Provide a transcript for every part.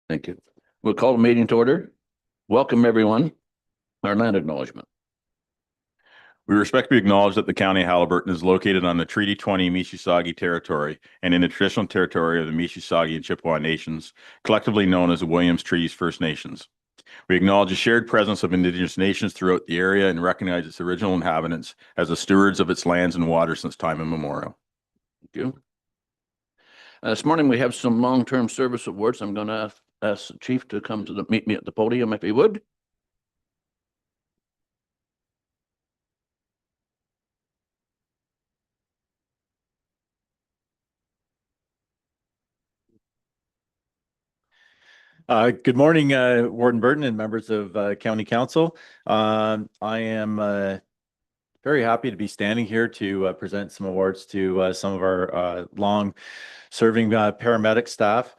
Thank you. We'll call the meeting to order. Welcome, everyone. Our land acknowledgement. We respectfully acknowledge that the County of Haliburton is located on the Treaty 20 Mississauga territory and in the traditional territory of the Mississauga and Chippewa Nations, collectively known as the Williams Treaties First Nations. We acknowledge the shared presence of Indigenous nations throughout the area and recognize its original inhabitants as the stewards of its lands and waters since time immemorial. Thank you. This morning we have some long-term service awards. I'm going to ask the chief to come to meet me at the podium if he would. Good morning, Warden Burton and members of County Council. I am very happy to be standing here to present some awards to some of our long-serving paramedic staff.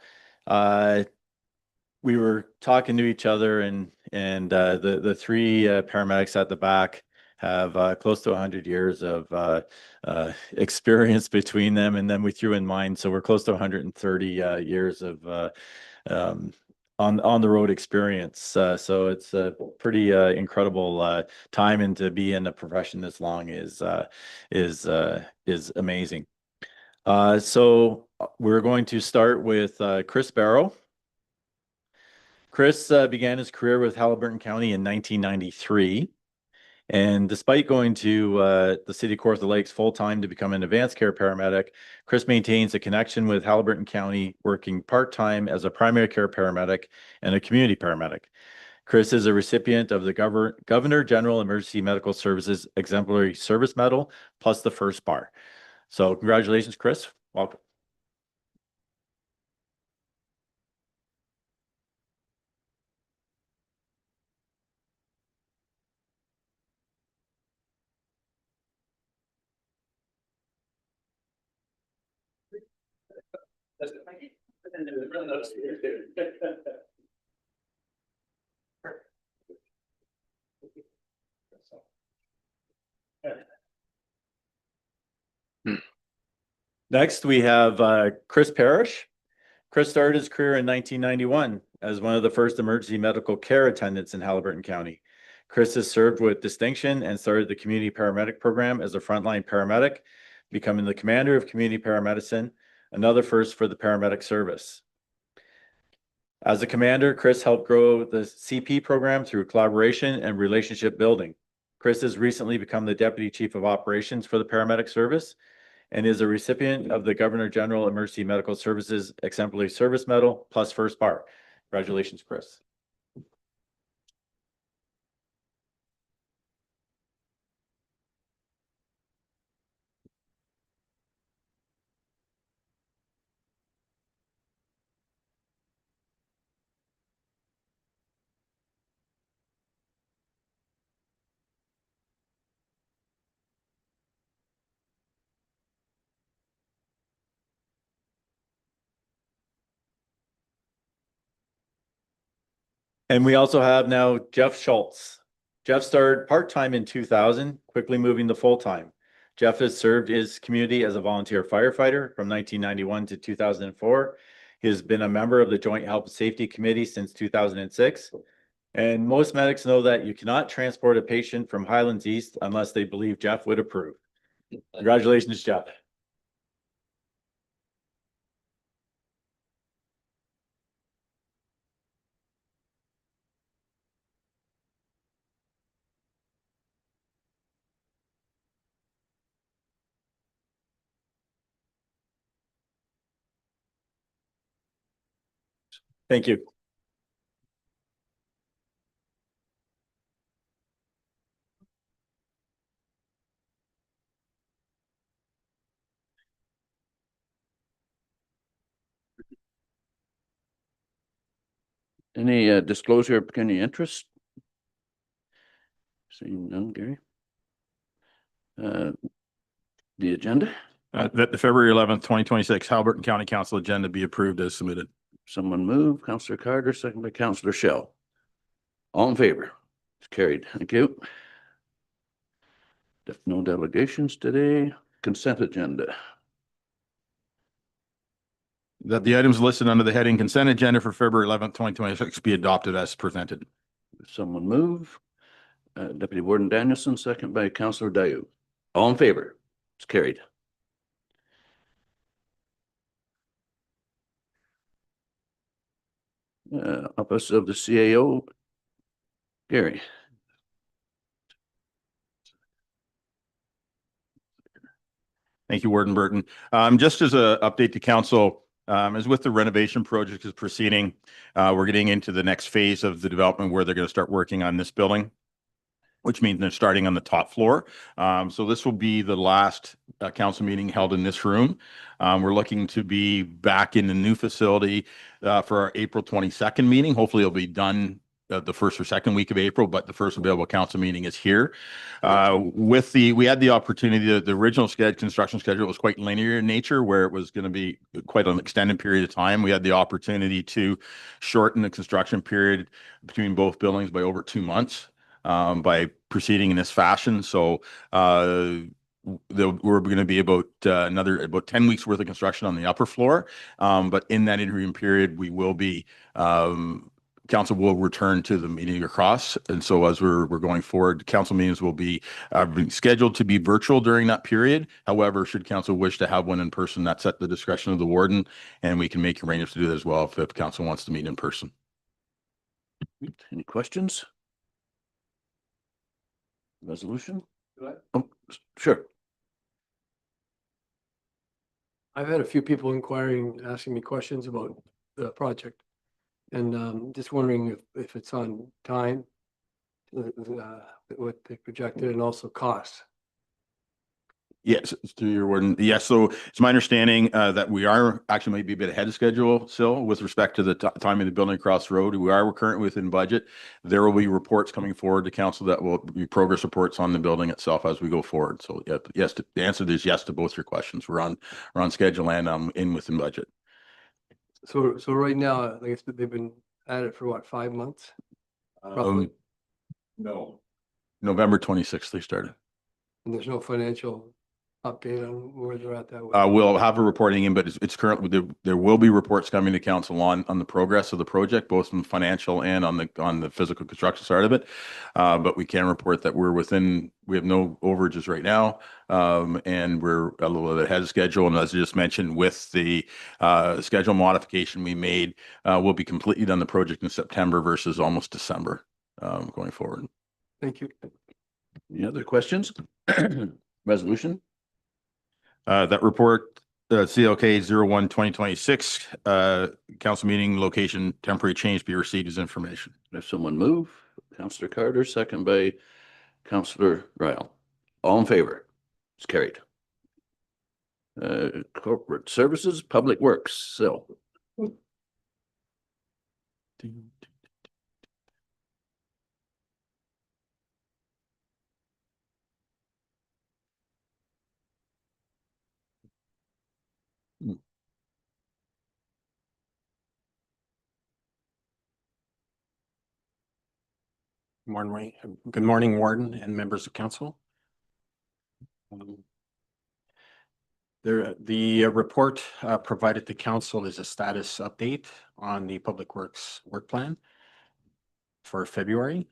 We were talking to each other, and the three paramedics at the back have close to 100 years of experience between them, and then we threw in mine, so we're close to 130 years of on the road experience. So it's a pretty incredible time, and to be in a profession this long is amazing. So we're going to start with Chris Barrow. Chris began his career with Haliburton County in 1993. And despite going to the City of Kawartha Lakes full-time to become an advanced care paramedic, Chris maintains a connection with Haliburton County, working part-time as a primary care paramedic and a community paramedic. Chris is a recipient of the Governor General Emergency Medical Services Exemplary Service Medal, plus the first bar. So congratulations, Chris. Welcome. Next, we have Chris Parrish. Chris started his career in 1991 as one of the first emergency medical care attendants in Haliburton County. Chris has served with distinction and started the community paramedic program as a frontline paramedic, becoming the commander of community paramedicine, another first for the paramedic service. As a commander, Chris helped grow the CP program through collaboration and relationship building. Chris has recently become the Deputy Chief of Operations for the paramedic service and is a recipient of the Governor General Emergency Medical Services Exemplary Service Medal, plus first bar. Congratulations, Chris. And we also have now Jeff Schultz. Jeff started part-time in 2000, quickly moving to full-time. Jeff has served his community as a volunteer firefighter from 1991 to 2004. He has been a member of the Joint Health and Safety Committee since 2006. And most medics know that you cannot transport a patient from Highlands East unless they believe Jeff would approve. Congratulations, Jeff. Thank you. Any disclosure of any interest? Seeing none, Gary. The agenda? That the February 11th, 2026 Haliburton County Council agenda be approved as submitted. Someone move. Councillor Carter, second by Councillor Shell. All in favor? It's carried. Thank you. No delegations today. Consent agenda. That the items listed under the heading consent agenda for February 11th, 2026 be adopted as presented. Someone move. Deputy Warden Danielson, second by Councillor Dayu. All in favor? It's carried. Office of the CAO, Gary. Thank you, Warden Burton. Just as an update to council, as with the renovation project is proceeding, we're getting into the next phase of the development where they're going to start working on this building, which means they're starting on the top floor. So this will be the last council meeting held in this room. We're looking to be back in the new facility for our April 22nd meeting. Hopefully it'll be done the first or second week of April, but the first available council meeting is here. We had the opportunity, the original construction schedule was quite linear in nature, where it was going to be quite an extended period of time. We had the opportunity to shorten the construction period between both buildings by over 2 months by proceeding in this fashion. So we're going to be about 10 weeks worth of construction on the upper floor. But in that interim period, we will be council will return to the meeting across. And so as we're going forward, council meetings will be scheduled to be virtual during that period. However, should council wish to have one in person, that's at the discretion of the warden, and we can make arrangements to do that as well if council wants to meet in person. Any questions? Resolution? Oh, sure. I've had a few people inquiring, asking me questions about the project. And just wondering if it's on time, what they projected, and also cost. Yes, through your warden. Yes, so it's my understanding that we are actually maybe a bit ahead of schedule still with respect to the time of the building across the road. We're currently within budget. There will be reports coming forward to council that will be progress reports on the building itself as we go forward. So yeah, yes, the answer is yes to both your questions. We're on schedule and within budget. So right now, I guess they've been at it for what, 5 months? Roughly? No. November 26th they started. And there's no financial update on where they're at that way? We'll have a reporting in, but it's currently there will be reports coming to council on the progress of the project, both from financial and on the physical construction side of it. But we can report that we have no overages right now, and we're a little bit ahead of schedule. And as I just mentioned, with the schedule modification we made, we'll be completely done the project in September versus almost December going forward. Thank you. Any other questions? Resolution? That report, CLK 01/2026, council meeting location temporary change be received as information. If someone move, Councillor Carter, second by Councillor Ryle. All in favor? It's carried. Corporate Services, Public Works, so. Good morning, Warden and members of council. The report provided to council is a status update on the Public Works work plan for February.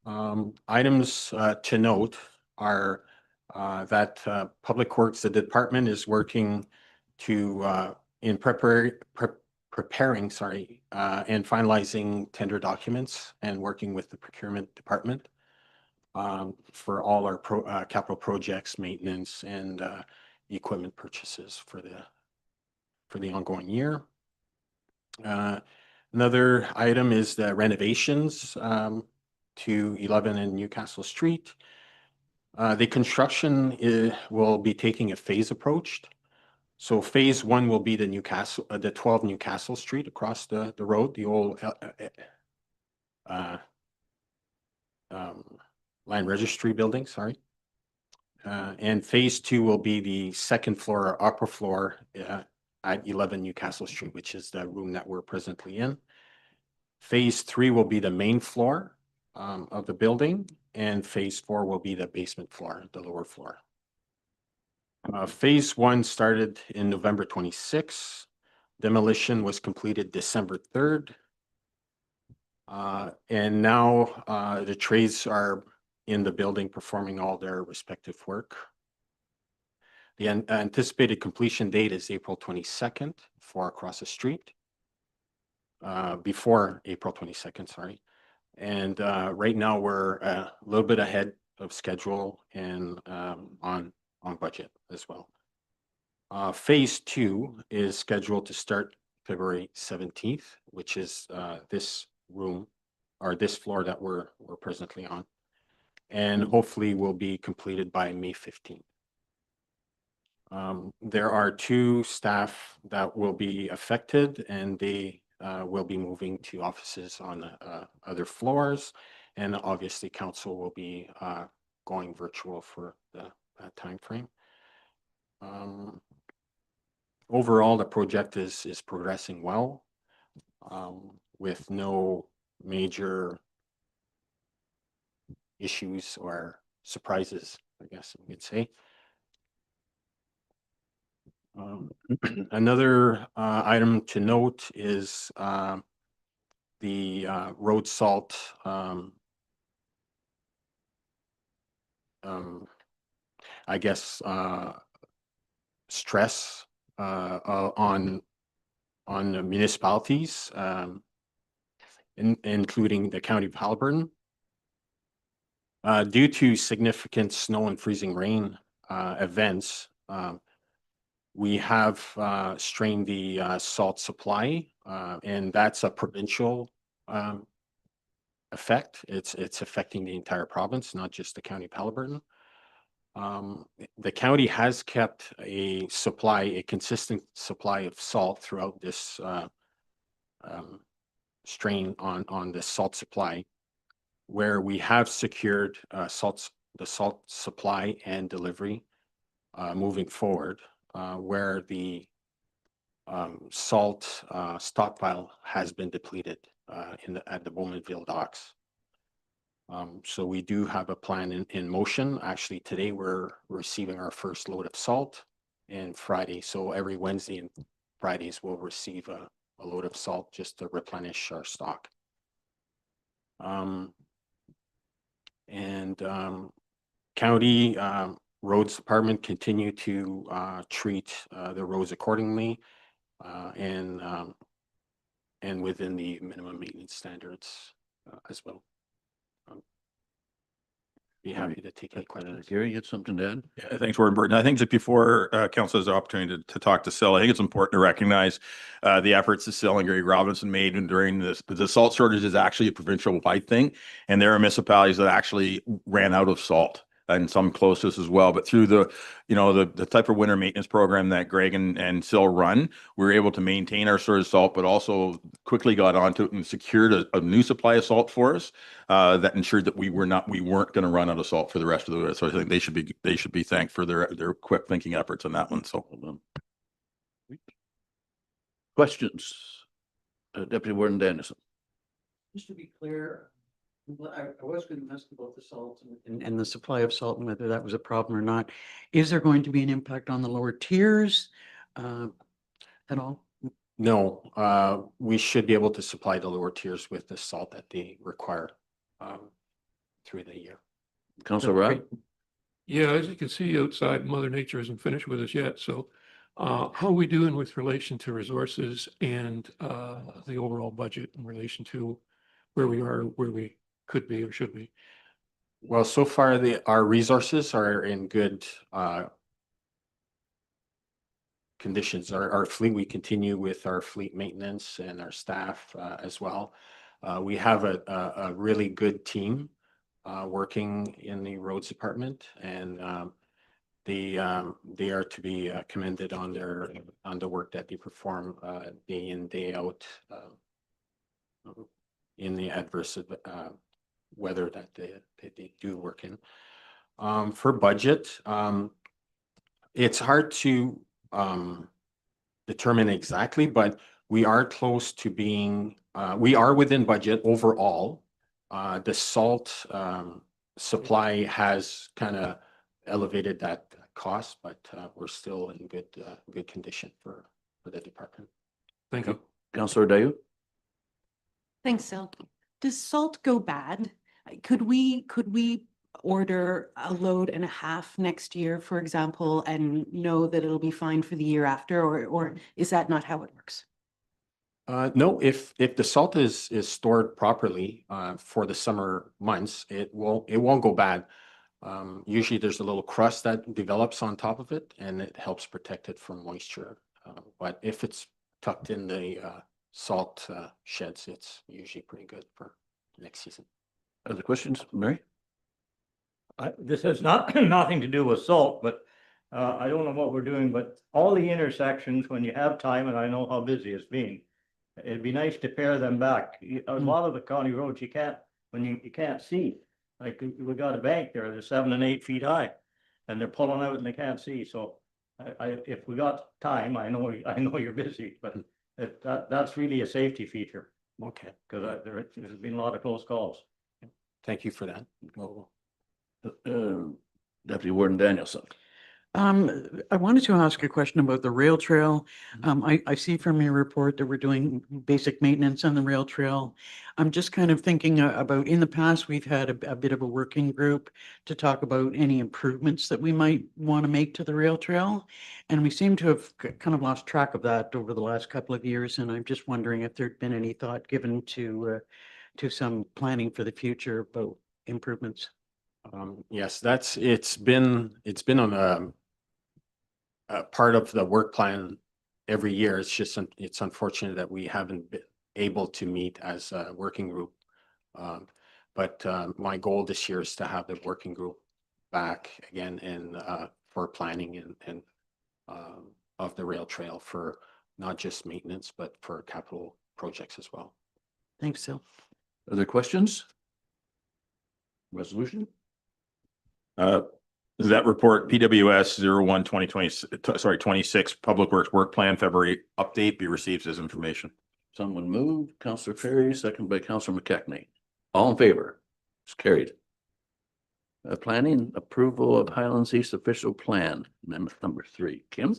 Items to note are that Public Works, the department, is working to in preparing and finalizing tender documents and working with the procurement department for all our capital projects, maintenance, and equipment purchases for the ongoing year. Another item is the renovations to 11 and Newcastle Street. The construction will be taking a phase approach. So phase 1 will be the 12 Newcastle Street across the road, the old land registry building, sorry. And phase 2 will be the second floor or upper floor at 11 Newcastle Street, which is the room that we're presently in. Phase 3 will be the main floor of the building, and phase 4 will be the basement floor, the lower floor. Phase 1 started in November 26. Demolition was completed December 3rd. And now the trades are in the building performing all their respective work. The anticipated completion date is April 22nd for across the street. Before April 22nd, sorry. And right now we're a little bit ahead of schedule and on budget as well. Phase 2 is scheduled to start February 17th, which is this room or this floor that we're presently on. And hopefully will be completed by May 15th. There are 2 staff that will be affected, and they will be moving to offices on other floors. And obviously council will be going virtual for that time frame. Overall, the project is progressing well, with no major issues or surprises, I guess we could say. Another item to note is the road salt I guess stress on the municipalities, including the county of Haliburton. Due to significant snow and freezing rain events, we have strained the salt supply, and that's a provincial effect. It's affecting the entire province, not just the county of Haliburton. The county has kept a consistent supply of salt throughout this strain on the salt supply, where we have secured the salt supply and delivery moving forward, where the salt stockpile has been depleted at the Bowmanville docks. So we do have a plan in motion. Actually, today we're receiving our first load of salt, and Friday, so every Wednesday and Fridays we'll receive a load of salt just to replenish our stock. County roads department continue to treat the roads accordingly, and within the minimum maintenance standards as well. Be happy to take any questions. Gary, you had something to add? Yeah, thanks, Warden Burton. I think just before council has the opportunity to talk to Sil, I think it's important to recognize the efforts that Sil and Gary Robinson made during this. The salt shortage is actually a provincial wide thing, and there are municipalities that actually ran out of salt, and some closest as well. But through the type of winter maintenance program that Greg and Sil run, we were able to maintain our sort of salt, but also quickly got onto it and secured a new supply of salt for us that ensured that we weren't going to run out of salt for the rest of the year. So I think they should be thanked for their quick thinking efforts on that one. So Questions? Deputy Warden Dennison. Just to be clear, I was going to ask about the salt and the supply of salt and whether that was a problem or not. Is there going to be an impact on the lower tiers at all? No, we should be able to supply the lower tiers with the salt that they require through the year. Councilor Rob? Yeah, as you can see outside, Mother Nature isn't finished with us yet. So how are we doing with relation to resources and the overall budget in relation to where we are, where we could be or should be? Well, so far our resources are in good conditions. Our fleet, we continue with our fleet maintenance and our staff as well. We have a really good team working in the roads department, and they are to be commended on the work that they perform day in, day out in the adverse weather that they do work in. For budget, it's hard to determine exactly, but we are close to being, we are within budget overall. The salt supply has kind of elevated that cost, but we're still in good condition for the department. Thank you. Councillor Dayu? Thanks, Sil. Does salt go bad? Could we order a load and a half next year, for example, and know that it'll be fine for the year after, or is that not how it works? No, if the salt is stored properly for the summer months, it won't go bad. Usually there's a little crust that develops on top of it and it helps protect it from moisture. But if it's tucked in the salt sheds, it's usually pretty good for next season. Other questions, Mary? This has nothing to do with salt, but I don't know what we're doing, but all the intersections, when you have time, and I know how busy it's been, it'd be nice to pare them back. A lot of the county roads you can't, you can't see. Like we got a bank there, they're 7 and 8 feet high, and they're pulling out and they can't see. So if we got time, I know you're busy, but that's really a safety feature. Okay, Because there's been a lot of close calls. thank you for that. Well, Deputy Warden Danielson? I wanted to ask a question about the rail trail. I see from your report that we're doing basic maintenance on the rail trail. I'm just kind of thinking about, in the past, we've had a bit of a working group to talk about any improvements that we might want to make to the rail trail. And we seem to have kind of lost track of that over the last couple of years. And I'm just wondering if there'd been any thought given to some planning for the future about improvements. yes, it's been on a part of the work plan every year. It's just, it's unfortunate that we haven't been able to meet as a working group. But my goal this year is to have the working group back again and for planning and of the rail trail for not just maintenance, but for capital projects as well. Thanks, Sil. Other questions? Resolution? That report, PWS 01-2020, 26 Public Works Work Plan February update be received as information. Someone moved, Councillor Perry, second by Councillor McKechnie. All in favor? It's carried. Planning approval of Highlands East official plan, amendment number 3. Kim?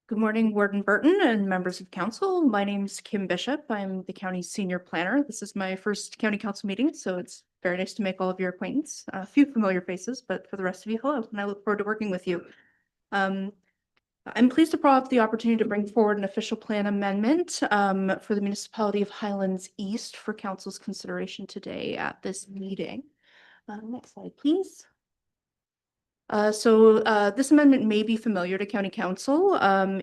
Good morning, Warden Burton and members of council. My name is Kim Bishop. I'm the county's senior planner. This is my first county council meeting, so it's very nice to make all of your acquaintance. A few familiar faces, but for the rest of you, hello, and I look forward to working with you. I'm pleased to provide the opportunity to bring forward an official plan amendment for the municipality of Highlands East for council's consideration today at this meeting. Next slide, please. This amendment may be familiar to County Council.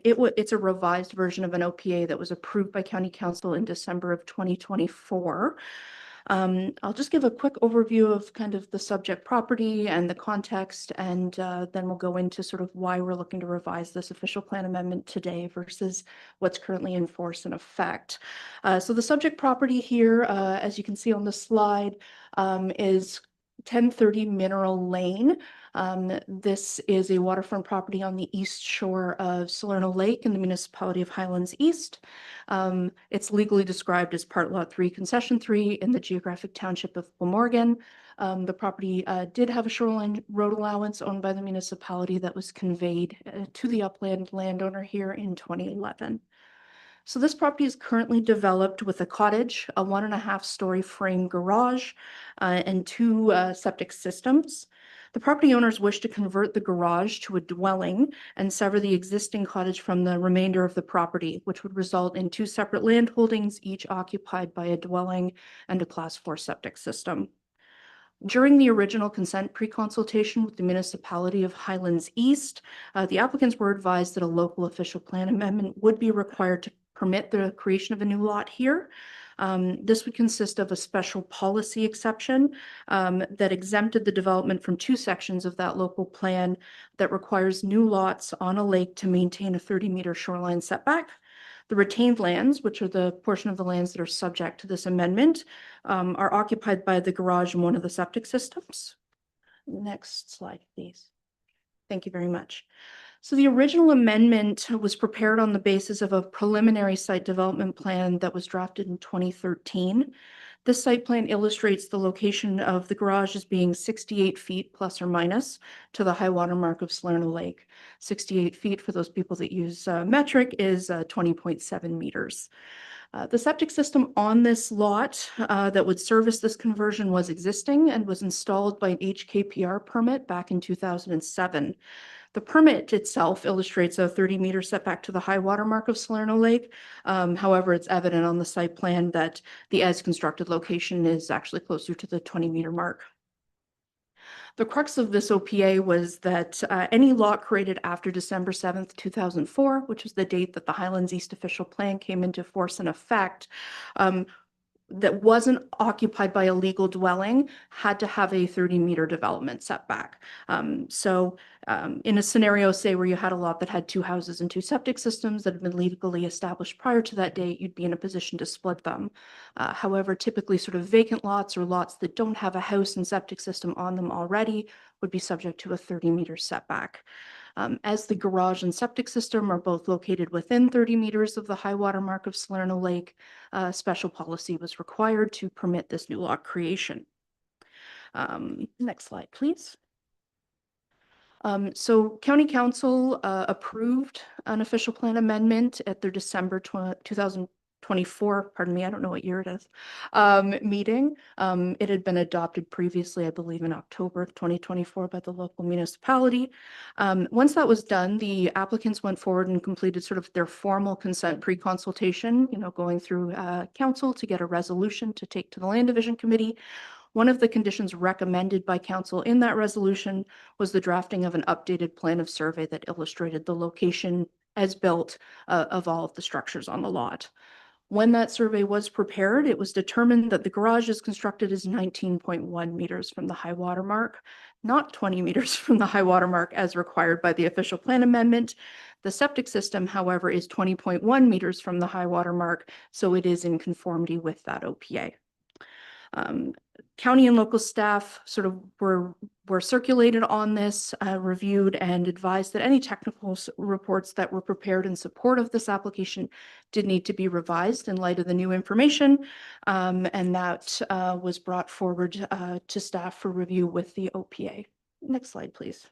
It's a revised version of an OPA that was approved by County Council in December of 2024. I'll just give a quick overview of kind of the subject property and the context, and then we'll go into sort of why we're looking to revise this official plan amendment today versus what's currently in force and effect. So the subject property here, as you can see on the slide, is 1030 Mineral Lane. This is a waterfront property on the east shore of Salerno Lake in the municipality of Highlands East. It's legally described as Part Lot 3, Concession 3 in the geographic township of Glamorgan. The property did have a shoreline road allowance owned by the municipality that was conveyed to the upland landowner here in 2011. So this property is currently developed with a cottage, a 1.5-story frame garage, and 2 septic systems. The property owners wish to convert the garage to a dwelling and sever the existing cottage from the remainder of the property, which would result in 2 separate land holdings, each occupied by a dwelling and a Class 4 septic system. During the original consent pre-consultation with the municipality of Highlands East, the applicants were advised that a local official plan amendment would be required to permit the creation of a new lot here. This would consist of a special policy exception that exempted the development from 2 sections of that local plan that requires new lots on a lake to maintain a 30-meter shoreline setback. The retained lands, which are the portion of the lands that are subject to this amendment, are occupied by the garage and one of the septic systems. Next slide, please. Thank you very much. So the original amendment was prepared on the basis of a preliminary site development plan that was drafted in 2013. This site plan illustrates the location of the garage as being 68 feet plus or minus to the high water mark of Salerno Lake. 68 feet, for those people that use metric, is 20.7 meters. The septic system on this lot that would service this conversion was existing and was installed by an HKPR permit back in 2007. The permit itself illustrates a 30-meter setback to the high water mark of Salerno Lake. However, it's evident on the site plan that the as-constructed location is actually closer to the 20-meter mark. The crux of this OPA was that any lot created after December 7th, 2004, which was the date that the Highlands East official plan came into force and effect, that wasn't occupied by a legal dwelling had to have a 30-meter development setback. In a scenario, say, where you had a lot that had 2 houses and 2 septic systems that had been legally established prior to that date, you'd be in a position to split them. However, typically sort of vacant lots or lots that don't have a house and septic system on them already would be subject to a 30-meter setback. As the garage and septic system are both located within 30 meters of the high water mark of Salerno Lake, special policy was required to permit this new lot creation. Next slide, please. So County Council approved an official plan amendment at their December 2024, pardon me, I don't know what year it is, meeting. It had been adopted previously, I believe, in October of 2024 by the local municipality. Once that was done, the applicants went forward and completed sort of their formal consent pre-consultation, going through council to get a resolution to take to the Land Division Committee. One of the conditions recommended by council in that resolution was the drafting of an updated plan of survey that illustrated the location as built of all of the structures on the lot. When that survey was prepared, it was determined that the garage is constructed as 19.1 meters from the high water mark, not 20 meters from the high water mark as required by the official plan amendment. The septic system, however, is 20.1 meters from the high water mark, so it is in conformity with that OPA. County and local staff sort of were circulated on this, reviewed, and advised that any technical reports that were prepared in support of this application did need to be revised in light of the new information, and that was brought forward to staff for review with the OPA. Next slide, please.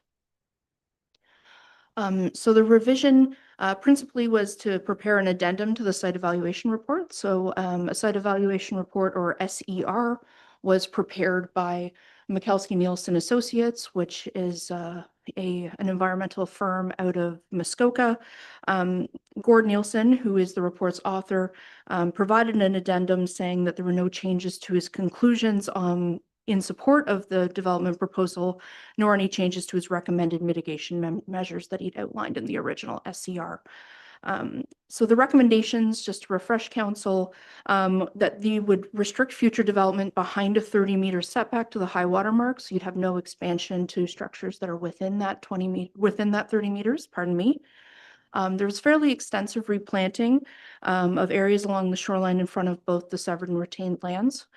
So the revision principally was to prepare an addendum to the site evaluation report. So a site evaluation report, or SER, was prepared by Mikulski Nielsen Associates, which is an environmental firm out of Muskoka. Gord Nielsen, who is the report's author, provided an addendum saying that there were no changes to his conclusions in support of the development proposal, nor any changes to his recommended mitigation measures that he'd outlined in the original SCR. So the recommendations, just to refresh council, that they would restrict future development behind a 30-meter setback to the high water mark, so you'd have no expansion to structures that are within that 30 meters, pardon me. There's fairly extensive replanting of areas along the shoreline in front of both the severed and retained lands.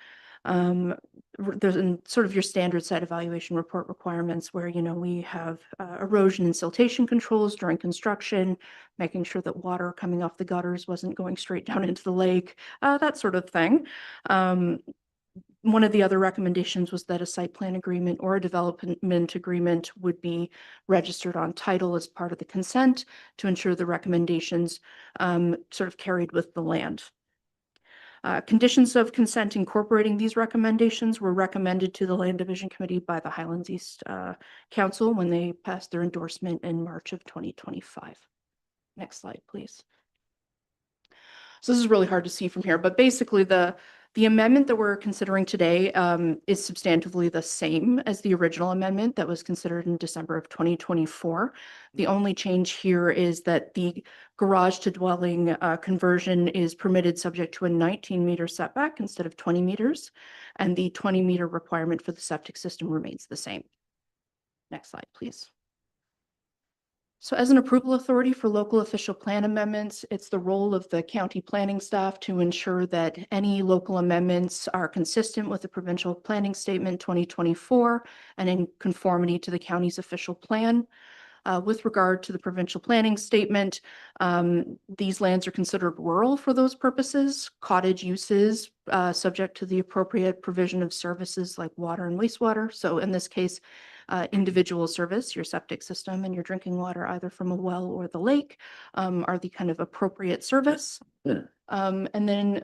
There's sort of your standard site evaluation report requirements where, we have erosion and siltation controls during construction, making sure that water coming off the gutters wasn't going straight down into the lake, that sort of thing. One of the other recommendations was that a site plan agreement or a development agreement would be registered on title as part of the consent to ensure the recommendations sort of carried with the land. Conditions of consent incorporating these recommendations were recommended to the Land Division Committee by the Highlands East Council when they passed their endorsement in March of 2025. Next slide, please. So this is really hard to see from here, but basically the amendment that we're considering today is substantively the same as the original amendment that was considered in December of 2024. The only change here is that the garage to dwelling conversion is permitted subject to a 19-meter setback instead of 20 meters, and the 20-meter requirement for the septic system remains the same. Next slide, please. So as an approval authority for local official plan amendments, it's the role of the county planning staff to ensure that any local amendments are consistent with the provincial planning statement 2024 and in conformity to the county's official plan. With regard to the provincial planning statement, these lands are considered rural for those purposes, cottage uses, subject to the appropriate provision of services like water and wastewater. So in this case, individual service, your septic system and your drinking water, either from a well or the lake, are the kind of appropriate service. Yeah. And then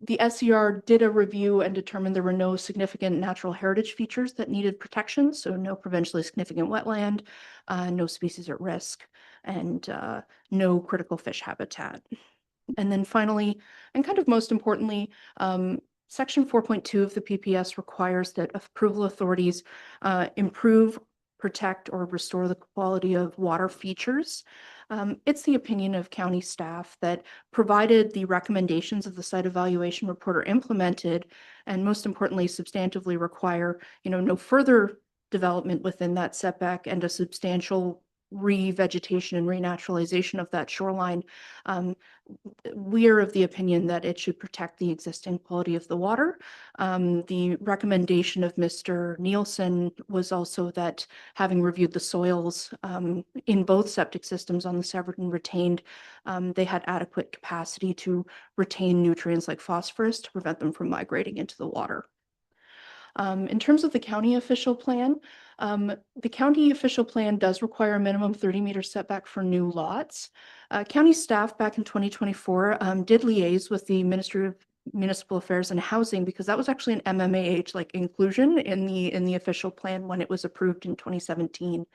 the SCR did a review and determined there were no significant natural heritage features that needed protection. So no provincially significant wetland, no species at risk, and no critical fish habitat. And then finally, and kind of most importantly, Section 4.2 of the PPS requires that approval authorities improve, protect, or restore the quality of water features. It's the opinion of county staff that provided the recommendations of the site evaluation report are implemented, and most importantly, substantively require, no further development within that setback and a substantial revegetation and renaturalization of that shoreline, we are of the opinion that it should protect the existing quality of the water. The recommendation of Mr. Nielsen was also that, having reviewed the soils in both septic systems on the severed and retained, they had adequate capacity to retain nutrients like phosphorus to prevent them from migrating into the water. In terms of the county official plan, the county official plan does require a minimum 30-meter setback for new lots. County staff back in 2024 did liaise with the Ministry of Municipal Affairs and Housing, because that was actually an MMAH like inclusion in the official plan when it was approved in 2017.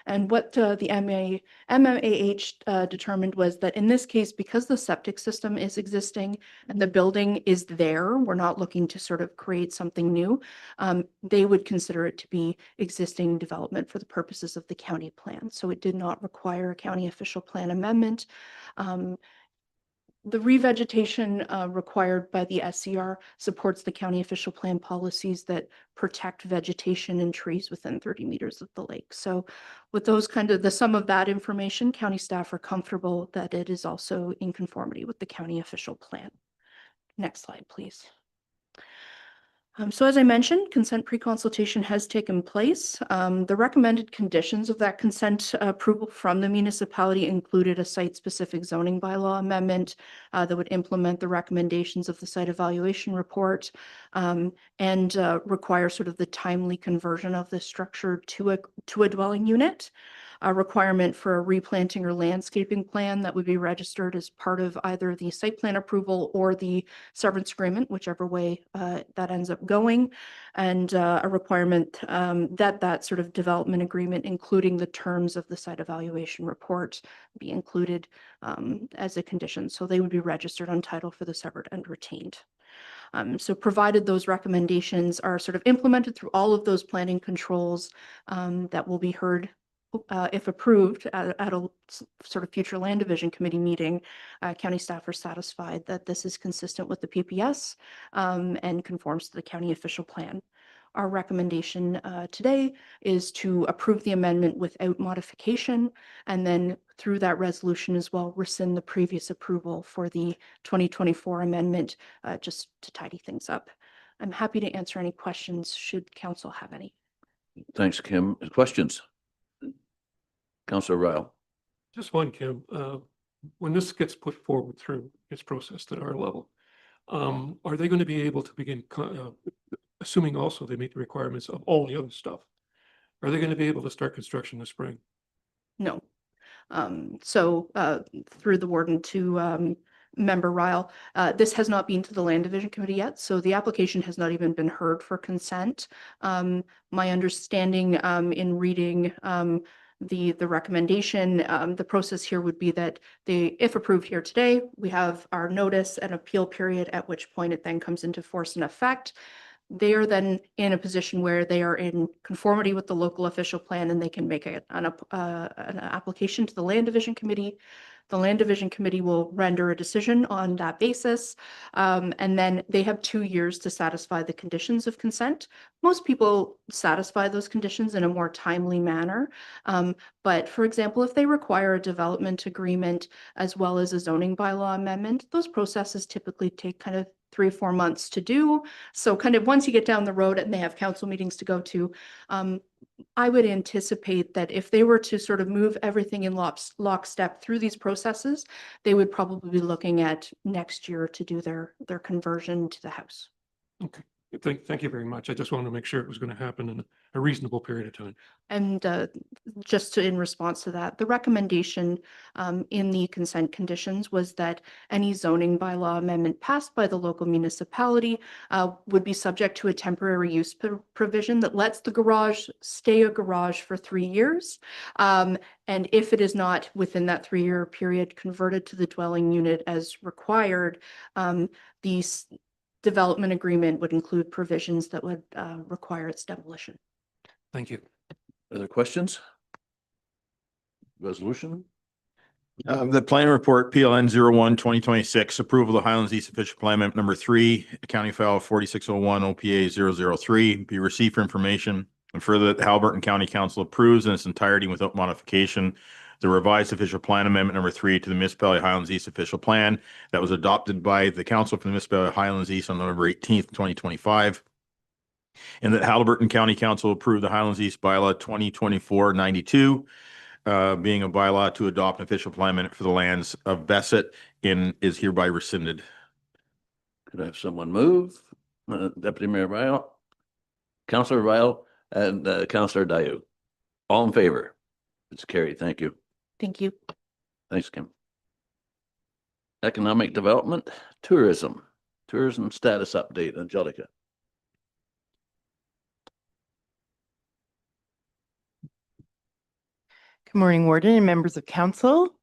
And what the MMAH determined was that in this case, because the septic system is existing and the building is there, we're not looking to sort of create something new. They would consider it to be existing development for the purposes of the county plan. So it did not require a county official plan amendment. The revegetation required by the SCR supports the county official plan policies that protect vegetation and trees within 30 meters of the lake. So with those the sum of that information, county staff are comfortable that it is also in conformity with the county official plan. Next slide, please. So as I mentioned, consent pre-consultation has taken place. The recommended conditions of that consent approval from the municipality included a site-specific zoning bylaw amendment that would implement the recommendations of the site evaluation report and require sort of the timely conversion of the structure to a dwelling unit. A requirement for a replanting or landscaping plan that would be registered as part of either the site plan approval or the severance agreement, whichever way that ends up going, and a requirement that sort of development agreement, including the terms of the site evaluation report, be included as a condition. So they would be registered on title for the severed and retained. So provided those recommendations are sort of implemented through all of those planning controls that will be heard if approved at a sort of future land division committee meeting, county staff are satisfied that this is consistent with the PPS and conforms to the county official plan. Our recommendation today is to approve the amendment without modification, and then through that resolution as well, rescind the previous approval for the 2024 amendment, just to tidy things up. I'm happy to answer any questions should council have any. Thanks, Kim. Questions? Councillor Ryle. Just one, Kim. When this gets put forward through its process at our level, are they going to be able to begin, assuming also they meet the requirements of all the other stuff, are they going to be able to start construction this spring? No. So through the warden to Member Ryle, this has not been to the Land Division Committee yet, so the application has not even been heard for consent. My understanding in reading the recommendation, the process here would be that if approved here today, we have our notice and appeal period, at which point it then comes into force and effect. They are then in a position where they are in conformity with the local official plan, and they can make an application to the Land Division Committee. The Land Division Committee will render a decision on that basis, and then they have 2 years to satisfy the conditions of consent. Most people satisfy those conditions in a more timely manner, but for example, if they require a development agreement as well as a zoning bylaw amendment, those processes typically take kind of 3 or 4 months to do. So kind of once you get down the road and they have council meetings to go to, I would anticipate that if they were to sort of move everything in lockstep through these processes, they would probably be looking at next year to do their conversion to the house. Okay, thank you very much. I just wanted to make sure it was going to happen in a reasonable period of time. And in response to that, the recommendation in the consent conditions was that any zoning bylaw amendment passed by the local municipality would be subject to a temporary use provision that lets the garage stay a garage for 3 years. And if it is not within that 3-year period converted to the dwelling unit as required, the development agreement would include provisions that would require its demolition. Thank you. Other questions? Resolution? The plan report PLN 01/2026, approval of Highlands East official plan amendment number 3, county file 4601 OPA 003, be received for information. And further, that the Haliburton County Council approves in its entirety without modification the revised official plan amendment number 3 to the municipality of Highlands East official plan that was adopted by the council for the municipality of Highlands East on November 18th, 2025. And that Haliburton County Council approved the Highlands East bylaw 2024-92, being a bylaw to adopt an official plan amendment for the lands of Besset and is hereby rescinded. Could I have someone move? Deputy Mayor Ryle, Councillor Ryle, and Councillor Dayu. All in favor? It's carried. Thank you. Thank you. Thanks, Kim. Economic Development, Tourism status update, Angelica. Good morning, Warden and members of council.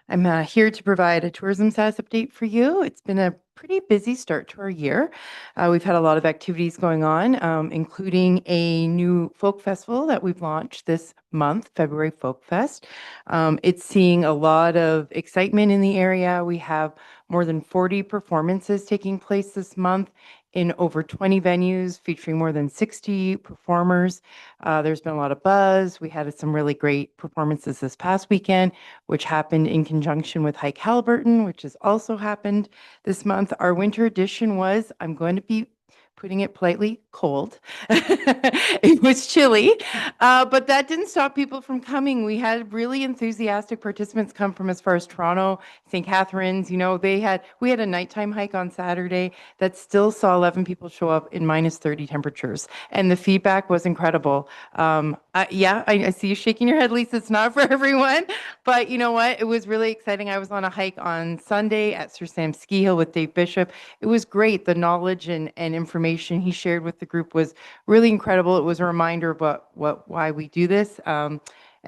I'm here to provide a tourism status update for you. It's been a pretty busy start to our year. We've had a lot of activities going on, including a new folk festival that we've launched this month, February Folk Fest. It's seeing a lot of excitement in the area. We have more than 40 performances taking place this month in over 20 venues featuring more than 60 performers. There's been a lot of buzz. We had some really great performances this past weekend, which happened in conjunction with Hike Haliburton, which has also happened this month. Our winter edition was, I'm going to be putting it politely, cold. It was chilly, but that didn't stop people from coming. We had really enthusiastic participants come from as far as Toronto, St. Catharines. You know, we had a nighttime hike on Saturday that still saw 11 people show up in minus 30 temperatures, and the feedback was incredible. I see you shaking your head, Lisa. It's not for everyone, but you know what? It was really exciting. I was on a hike on Sunday at Sir Sam Ski Hill with Dave Bishop. It was great. The knowledge and information he shared with the group was really incredible. It was a reminder of why we do this. And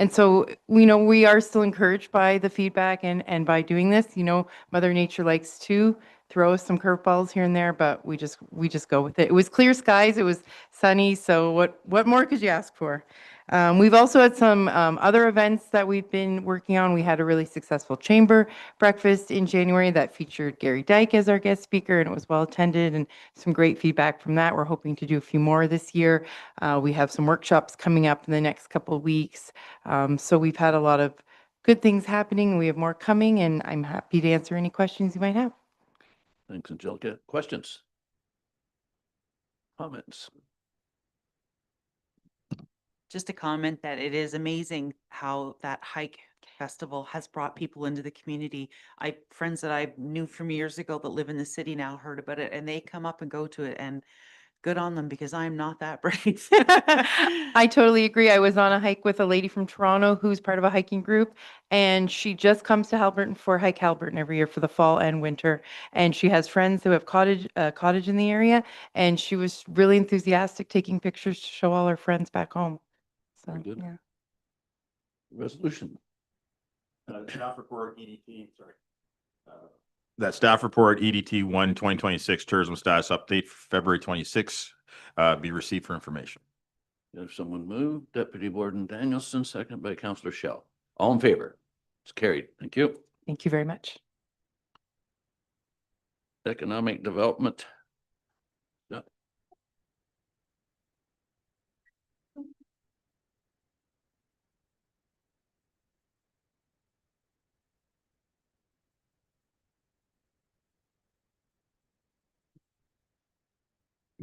so, we are still encouraged by the feedback and by doing this. Mother Nature likes to throw us some curveballs here and there, but we just go with it. It was clear skies. It was sunny. So what more could you ask for? We've also had some other events that we've been working on. We had a really successful chamber breakfast in January that featured Gary Dyke as our guest speaker, and it was well attended and some great feedback from that. We're hoping to do a few more this year. We have some workshops coming up in the next couple of weeks. So we've had a lot of good things happening. We have more coming, and I'm happy to answer any questions you might have. Thanks, Angelica. Questions? Comments? Just a comment that it is amazing how that hike festival has brought people into the community. Friends that I knew from years ago that live in the city now heard about it, and they come up and go to it, and good on them because I'm not that brave. I totally agree. I was on a hike with a lady from Toronto who's part of a hiking group, and she just comes to Haliburton for Hike Haliburton every year for the fall and winter. And she has friends who have cottage in the area, and she was really enthusiastic taking pictures to show all her friends back home. So, Very good. yeah. Resolution. Staff report EDT, sorry. That staff report EDT 1/2026 tourism status update for February 26th be received for information. If someone move, Deputy Warden Danielson, second by Councillor Shell. All in favor? It's carried. Thank you. Thank you very much. Economic Development. Yeah.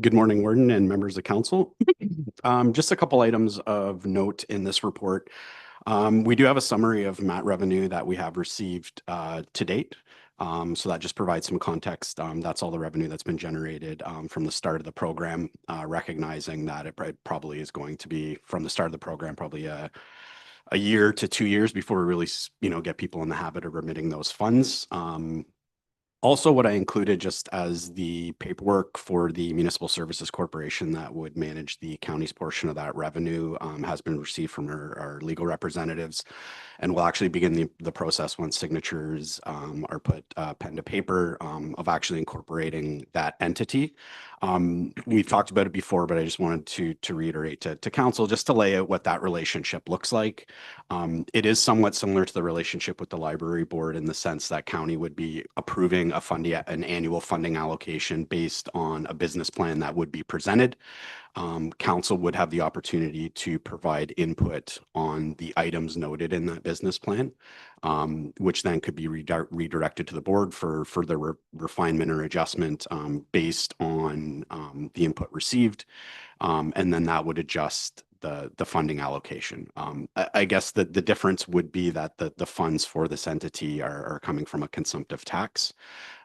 Good morning, Warden and members of council. Just a couple items of note in this report. We do have a summary of MAT revenue that we have received to date. So that just provides some context. That's all the revenue that's been generated from the start of the program, recognizing that it probably is going to be from the start of the program, probably a year to 2 years before we really, get people in the habit of remitting those funds. Also, what I included just as the paperwork for the Municipal Services Corporation that would manage the county's portion of that revenue has been received from our legal representatives. And we'll actually begin the process once signatures are put pen to paper of actually incorporating that entity. We've talked about it before, but I just wanted to reiterate to council just to lay out what that relationship looks like. It is somewhat similar to the relationship with the library board in the sense that county would be approving an annual funding allocation based on a business plan that would be presented. Council would have the opportunity to provide input on the items noted in that business plan, which then could be redirected to the board for further refinement or adjustment based on the input received. And then that would adjust the funding allocation. I guess the difference would be that the funds for this entity are coming from a consumptive tax,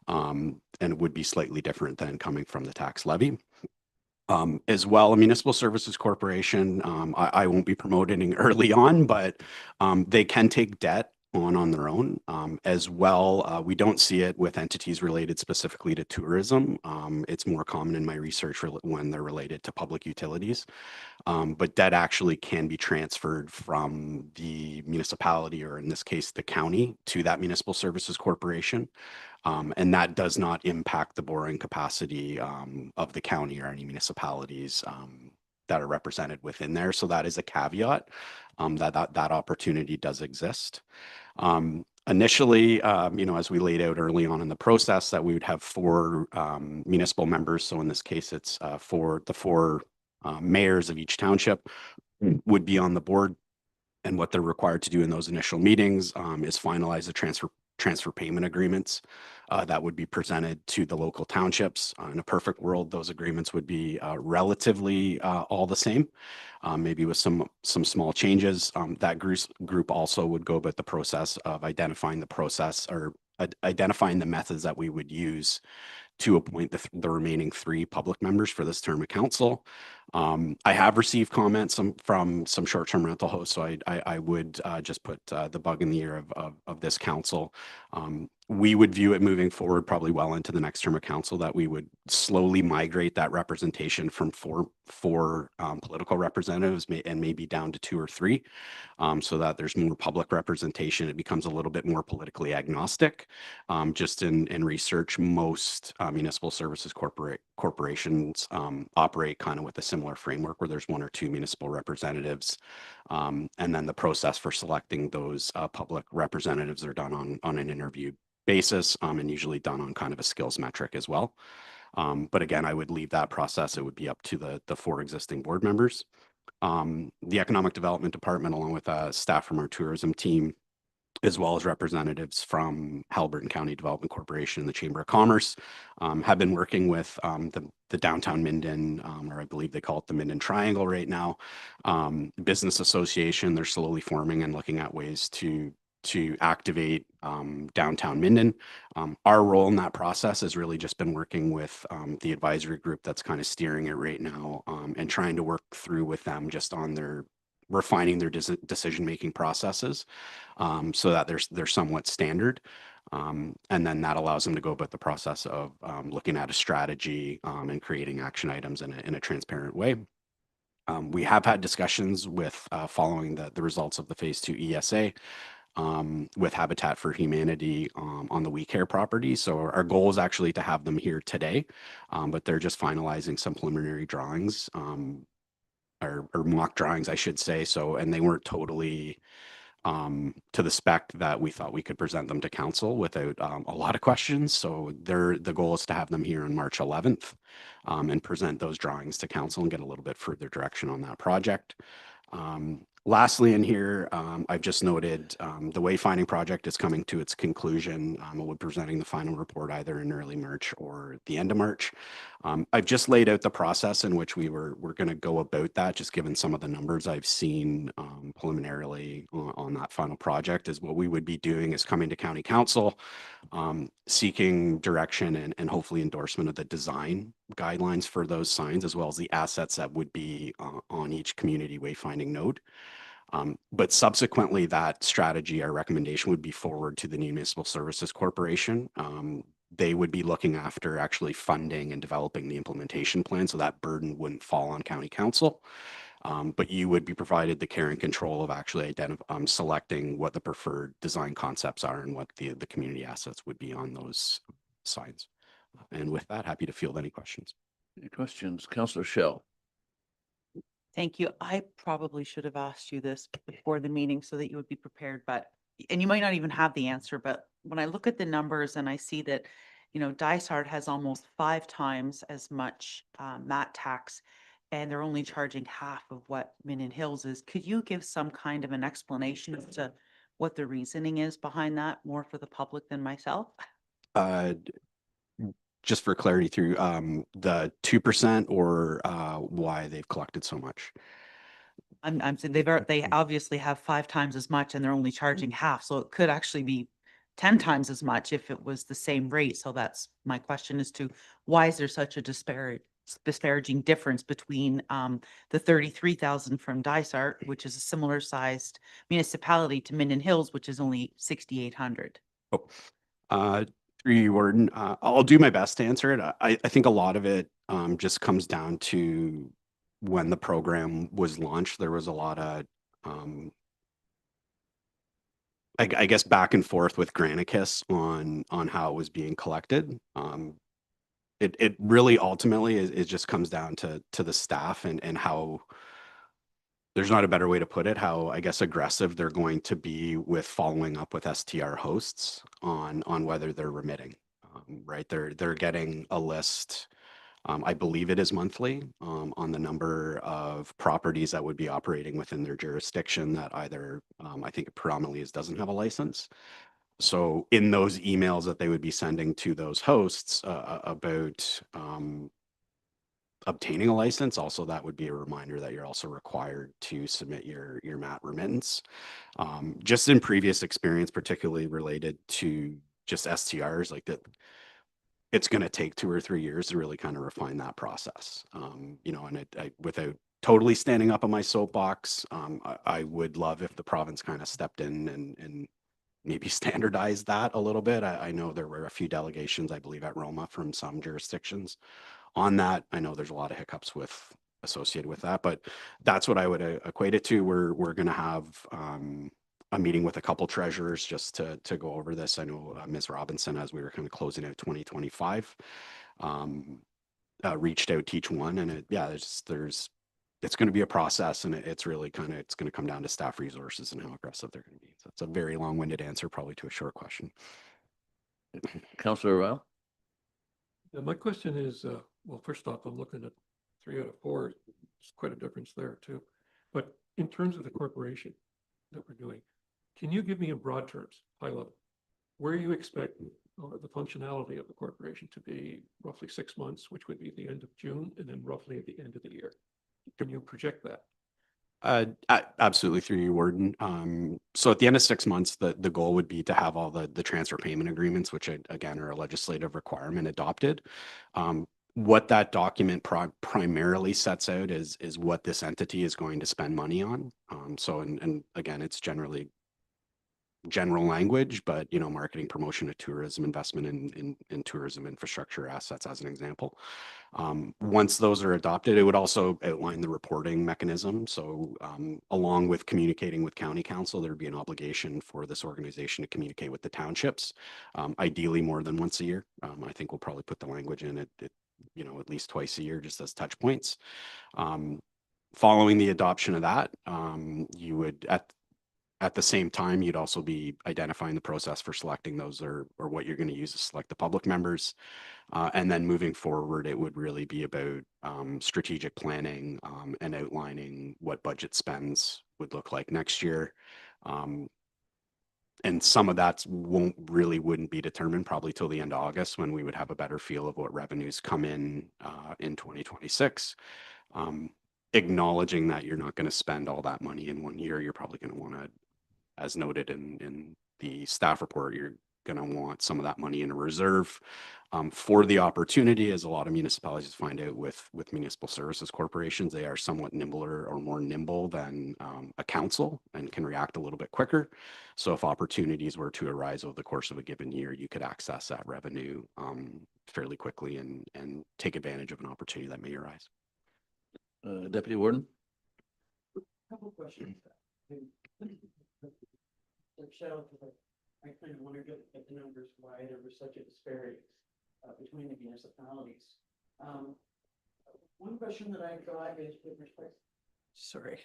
and it would be slightly different than coming from the tax levy. As well, a municipal services corporation, I won't be promoting early on, but they can take debt on their own. As well, we don't see it with entities related specifically to tourism. It's more common in my research when they're related to public utilities. But debt actually can be transferred from the municipality, or in this case, the county, to that municipal services corporation. And that does not impact the borrowing capacity of the county or any municipalities that are represented within there. So that is a caveat that opportunity does exist. Initially, as we laid out early on in the process, that we would have 4 municipal members. So in this case, it's for the 4 mayors of each township would be on the board. And what they're required to do in those initial meetings is finalize the transfer payment agreements that would be presented to the local townships. In a perfect world, those agreements would be relatively all the same, maybe with some small changes. That group also would go about the process of identifying the methods that we would use to appoint the remaining 3 public members for this term of council. I have received comments from some short-term rental hosts, so I would just put the bug in the ear of this council. We would view it moving forward probably well into the next term of council that we would slowly migrate that representation from four political representatives and maybe down to 2 or 3, so that there's more public representation. It becomes a little bit more politically agnostic. Just in research, most municipal services corporations operate kind of with a similar framework where there's 1 or 2 municipal representatives. And then the process for selecting those public representatives are done on an interview basis, and usually done on kind of a skills metric as well. But again, I would leave that process. It would be up to the 4 existing board members. The Economic Development Department, along with staff from our tourism team, as well as representatives from Haliburton County Development Corporation and the Chamber of Commerce, have been working with the downtown Minden, or I believe they call it the Minden Triangle right now, business association. They're slowly forming and looking at ways to activate downtown Minden. Our role in that process has really just been working with the advisory group that's kind of steering it right now, and trying to work through with them just on refining their decision-making processes, so that they're somewhat standard. And then that allows them to go about the process of looking at a strategy and creating action items in a transparent way. We have had discussions with following the results of the Phase 2 ESA with Habitat for Humanity on the We Care property. So our goal is actually to have them here today, but they're just finalizing some preliminary drawings, or mock drawings, I should say. And they weren't totally to the spec that we thought we could present them to council without a lot of questions. So the goal is to have them here on March 11th and present those drawings to council and get a little bit further direction on that project. Lastly, in here, I've just noted the wayfinding project is coming to its conclusion. We'll be presenting the final report either in early March or the end of March. I've just laid out the process in which we're going to go about that, just given some of the numbers I've seen preliminarily on that final project. Is what we would be doing is coming to County Council, seeking direction and hopefully endorsement of the design guidelines for those signs, as well as the assets that would be on each community wayfinding node. But subsequently, that strategy, our recommendation would be forward to the Municipal Services Corporation. They would be looking after actually funding and developing the implementation plan, so that burden wouldn't fall on County Council. But you would be provided the care and control of actually selecting what the preferred design concepts are and what the community assets would be on those signs. And with that, happy to field any questions. Any questions? Councillor Shell. Thank you. I probably should have asked you this before the meeting so that you would be prepared, and you might not even have the answer, but when I look at the numbers and I see that, Dysart has almost 5 times as much mat tax, and they're only charging half of what Minden Hills is. Could you give some kind of an explanation as to what the reasoning is behind that, more for the public than myself? Just for clarity through the 2% or why they've collected so much? I'm saying they obviously have 5 times as much and they're only charging half, so it could actually be 10 times as much if it was the same rate. So that's my question as to why is there such a disparaging difference between the 33,000 from Dysart, which is a similar sized municipality, to Minden Hills, which is only 6,800. Through you, Warden, I'll do my best to answer it. I think a lot of it just comes down to when the program was launched. There was a lot of, I guess, back and forth with Granicus on how it was being collected. It really ultimately it just comes down to the staff and how, there's not a better way to put it, how, I guess, aggressive they're going to be with following up with STR hosts on whether they're remitting. Right, they're getting a list. I believe it is monthly on the number of properties that would be operating within their jurisdiction that either, I think it predominantly doesn't have a license. So in those emails that they would be sending to those hosts about obtaining a license, also that would be a reminder that you're also required to submit your MAT remittance. Just in previous experience, particularly related to just STRs, like that, it's going to take 2 or 3 years to really kind of refine that process. And I without totally standing up on my soapbox, I would love if the province kind of stepped in and maybe standardize that a little bit. I know there were a few delegations, I believe, at Roma from some jurisdictions on that. I know there's a lot of hiccups associated with that, but that's what I would equate it to. We're going to have a meeting with a couple treasurers just to go over this. I know Ms. Robinson, as we were kind of closing out 2025, reached out to each one, and it's going to be a process, and it's really it's going to come down to staff resources and how aggressive they're going to be. So it's a very long-winded answer, probably, to a short question. Councillor Ryle. My question is, well, first off, I'm looking at 3 out of 4. There's quite a difference there too. But in terms of the corporation that we're doing, can you give me in broad terms, high level, where you expect the functionality of the corporation to be roughly 6 months, which would be the end of June, and then roughly at the end of the year? Can you project that? Absolutely, through you, Warden. So at the end of 6 months, the goal would be to have all the transfer payment agreements, which again are a legislative requirement, adopted. What that document primarily sets out is what this entity is going to spend money on. So and again, it's generally general language, but marketing, promotion of tourism, investment in tourism infrastructure assets, as an example. Once those are adopted, it would also outline the reporting mechanism. So along with communicating with County Council, there would be an obligation for this organization to communicate with the townships, ideally more than once a year. I think we'll probably put the language in it, at least twice a year, just as touch points. Following the adoption of that, you would, At the same time, you'd also be identifying the process for selecting those or what you're going to use to select the public members. And then moving forward, it would really be about strategic planning and outlining what budget spends would look like next year. And some of that wouldn't be determined probably till the end of August, when we would have a better feel of what revenues come in 2026. Acknowledging that you're not going to spend all that money in 1 year, you're probably going to want to, as noted in the staff report, you're going to want some of that money in a reserve for the opportunity, as a lot of municipalities find out with municipal services corporations. They are somewhat nimbler or more nimble than a council and can react a little bit quicker. So if opportunities were to arise over the course of a given year, you could access that revenue fairly quickly and take advantage of an opportunity that may arise. Deputy Warden? Couple questions. I kind of wondered at the numbers why there was such a disparity between the municipalities. One question that I got is with respect. Sorry.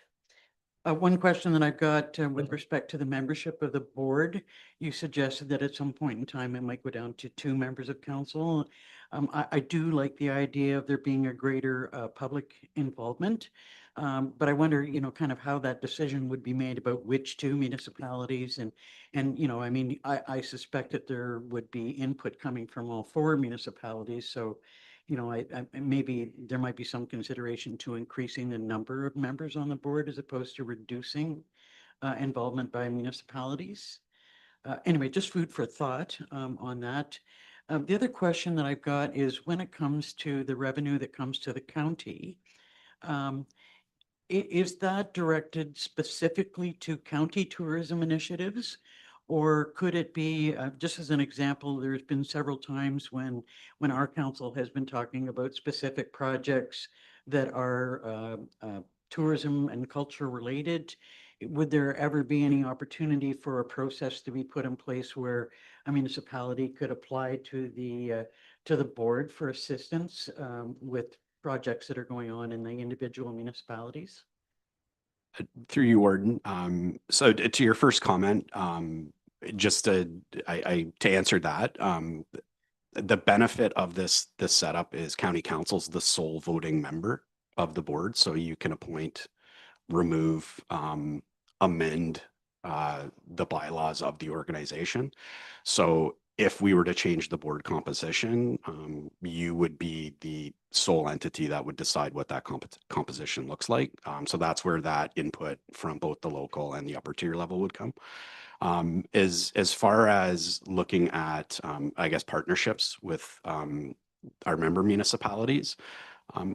One question that I've got with respect to the membership of the board, you suggested that at some point in time it might go down to 2 members of council. I do like the idea of there being a greater public involvement, but I wonder, kind of how that decision would be made about which 2 municipalities, and I mean, I suspect that there would be input coming from all 4 municipalities, so. Maybe there might be some consideration to increasing the number of members on the board as opposed to reducing involvement by municipalities. Anyway, just food for thought on that. The other question that I've got is when it comes to the revenue that comes to the county, is that directed specifically to county tourism initiatives? Or could it be, just as an example, there's been several times when our council has been talking about specific projects that are tourism and culture related. Would there ever be any opportunity for a process to be put in place where a municipality could apply to the board for assistance with projects that are going on in the individual municipalities? Through you, Warden. So to your first comment, just to answer that, the benefit of this setup is county council's the sole voting member of the board. So you can appoint, remove, amend the bylaws of the organization. So if we were to change the board composition, you would be the sole entity that would decide what that composition looks like. So that's where that input from both the local and the upper tier level would come. As far as looking at, I guess, partnerships with our member municipalities,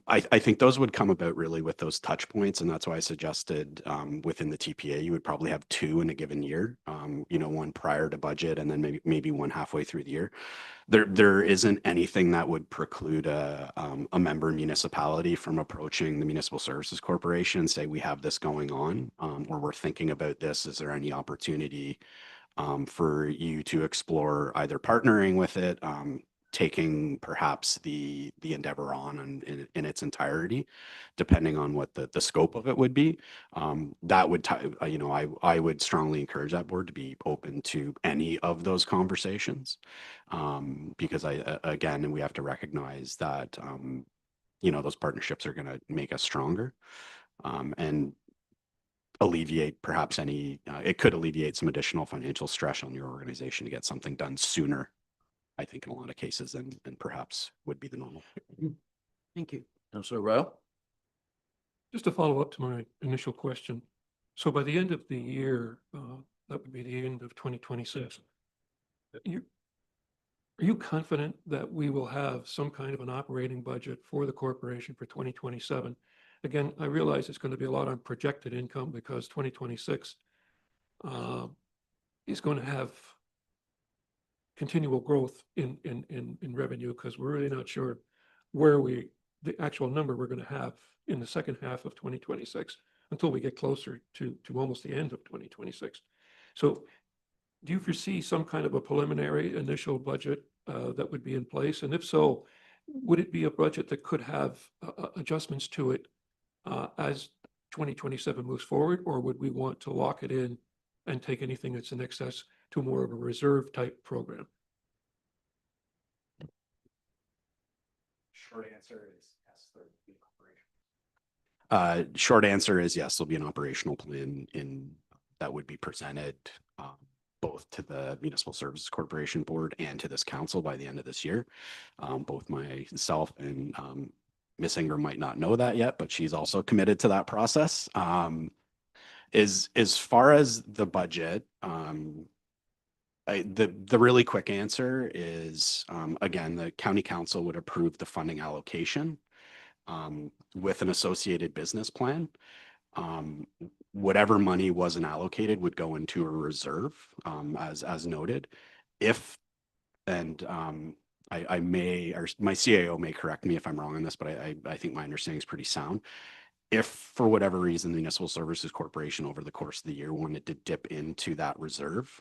I think those would come about really with those touch points, and that's why I suggested within the TPA you would probably have 2 in a given year. One prior to budget, and then maybe one halfway through the year. There isn't anything that would preclude a member municipality from approaching the Municipal Services Corporation and say, we have this going on, or we're thinking about this. Is there any opportunity for you to explore either partnering with it, taking perhaps the endeavor on in its entirety, depending on what the scope of it would be. That would, I would strongly encourage that board to be open to any of those conversations, because again, we have to recognize that, those partnerships are going to make us stronger, and alleviate perhaps it could alleviate some additional financial stress on your organization to get something done sooner, I think, in a lot of cases, than perhaps would be the normal. Thank you. Councilor Ryle? Just to follow up to my initial question. So by the end of the year, that would be the end of 2026. Are you confident that we will have some kind of an operating budget for the corporation for 2027? Again, I realize it's going to be a lot on projected income because 2026 is going to have continual growth in revenue, because we're really not sure where the actual number we're going to have in the second half of 2026 until we get closer to almost the end of 2026. So do you foresee some kind of a preliminary initial budget that would be in place? And if so, would it be a budget that could have adjustments to it as 2027 moves forward, or would we want to lock it in and take anything that's in excess to more of a reserve type program? Short answer is yes. Short answer is yes, there'll be an operational plan that would be presented both to the Municipal Services Corporation Board and to this council by the end of this year. Both myself and Miss Ingram might not know that yet, but she's also committed to that process. As far as the budget, the really quick answer is, again, the county council would approve the funding allocation with an associated business plan. Whatever money wasn't allocated would go into a reserve, as noted. If, and I may, or my CAO may correct me if I'm wrong on this, but I think my understanding is pretty sound. If for whatever reason, the Municipal Services Corporation over the course of the year wanted to dip into that reserve,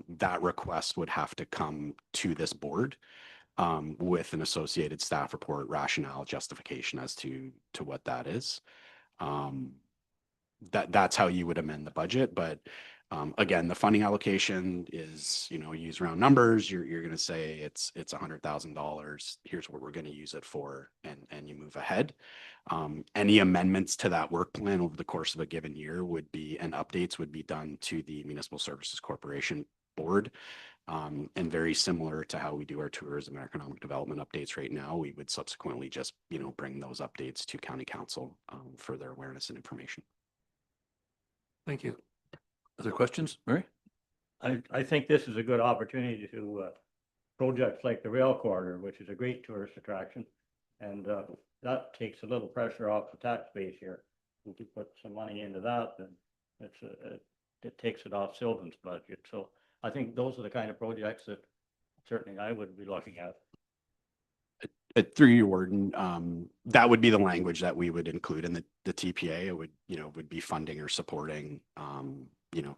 that request would have to come to this board with an associated staff report, rationale, justification as to what that is. That's how you would amend the budget. But again, the funding allocation is, use round numbers. You're going to say it's $100,000. Here's what we're going to use it for, and you move ahead. Any amendments to that work plan over the course of a given year would be, and updates would be done to the Municipal Services Corporation Board. And very similar to how we do our tourism and economic development updates right now, we would subsequently just, bring those updates to County Council for their awareness and information. Thank you. Other questions, Murray? I think this is a good opportunity to projects like the rail corridor, which is a great tourist attraction. And that takes a little pressure off the tax base here. If you put some money into that, then it takes it off Sylvan's budget. So I think those are the kind of projects that certainly I would be looking at. Through you, Warden, that would be the language that we would include in the TPA. It would be funding or supporting,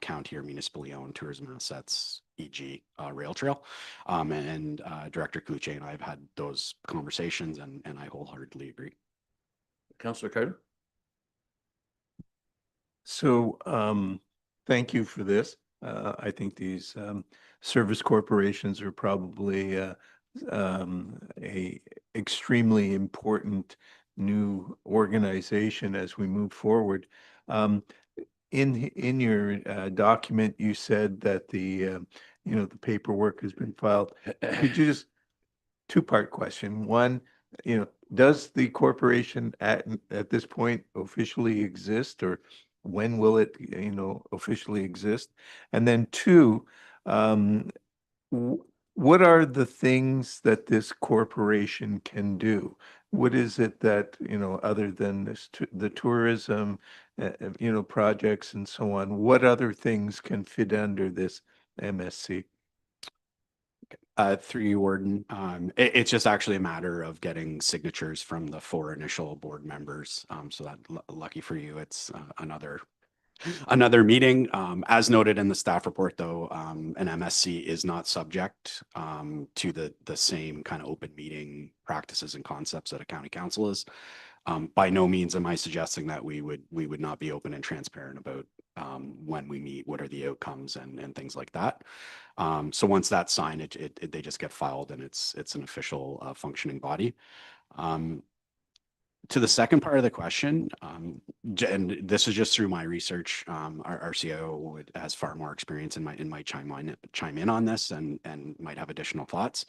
county or municipally owned tourism assets, e.g. Rail Trail. And Director Kuche and I have had those conversations, and I wholeheartedly agree. Councillor Carter? So thank you for this. I think these service corporations are probably a extremely important new organization as we move forward. In your document, you said that the paperwork has been filed. Could you just, two-part question. One, does the corporation at this point officially exist, or when will it, officially exist? And then two, what are the things that this corporation can do? What is it that, other than this, the tourism, projects and so on, what other things can fit under this MSC? Through you, Warden, it's just actually a matter of getting signatures from the 4 initial board members. So that lucky for you, it's another meeting. As noted in the staff report, though, an MSC is not subject to the same kind of open meeting practices and concepts that a county council is. By no means am I suggesting that we would not be open and transparent about when we meet, what are the outcomes and things like that. So once that's signed, they just get filed, and it's an official functioning body. To the second part of the question, and this is just through my research, our CIO has far more experience and might chime in on this and might have additional thoughts.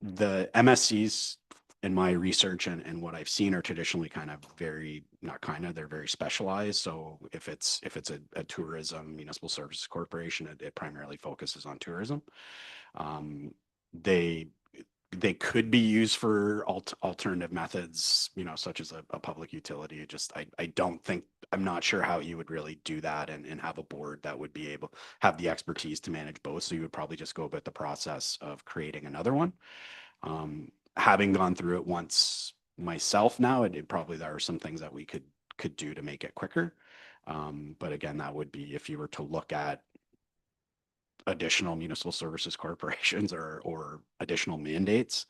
The MSCs in my research and what I've seen are traditionally they're very specialized. So if it's a tourism municipal services corporation, it primarily focuses on tourism. They could be used for alternative methods, such as a public utility. I'm not sure how you would really do that and have a board that would be able have the expertise to manage both. So you would probably just go about the process of creating another one. Having gone through it once myself now, there are some things that we could do to make it quicker. But again, that would be if you were to look at additional municipal services corporations or additional mandates,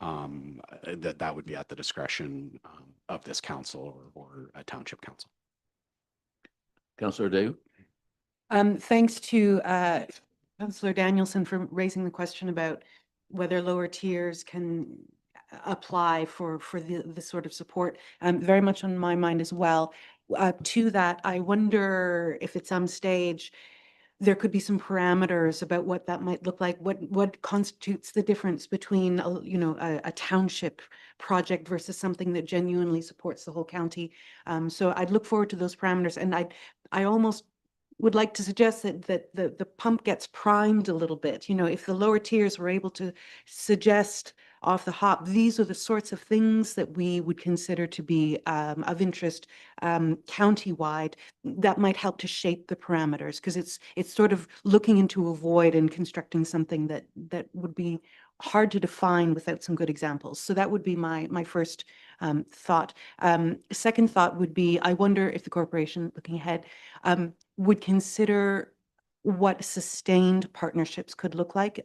that would be at the discretion of this council or a township council. Councillor Dayu? Thanks to Councillor Danielson for raising the question about whether lower tiers can apply for the sort of support. Very much on my mind as well. To that, I wonder if at some stage there could be some parameters about what that might look like. What constitutes the difference between a township project versus something that genuinely supports the whole county. So I'd look forward to those parameters, and I almost would like to suggest that the pump gets primed a little bit. If the lower tiers were able to suggest off the hop, these are the sorts of things that we would consider to be of interest countywide, that might help to shape the parameters, because it's sort of looking into a void and constructing something that would be hard to define without some good examples. So that would be my first thought. Second thought would be, I wonder if the corporation, looking ahead, would consider what sustained partnerships could look like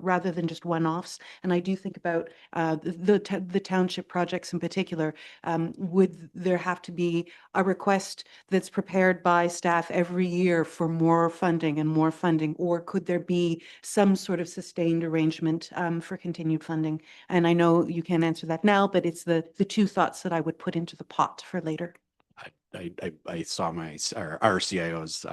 rather than just one-offs. And I do think about the township projects in particular. Would there have to be a request that's prepared by staff every year for more funding and more funding, or could there be some sort of sustained arrangement for continued funding? And I know you can't answer that now, but it's the two thoughts that I would put into the pot for later. I saw our CIO's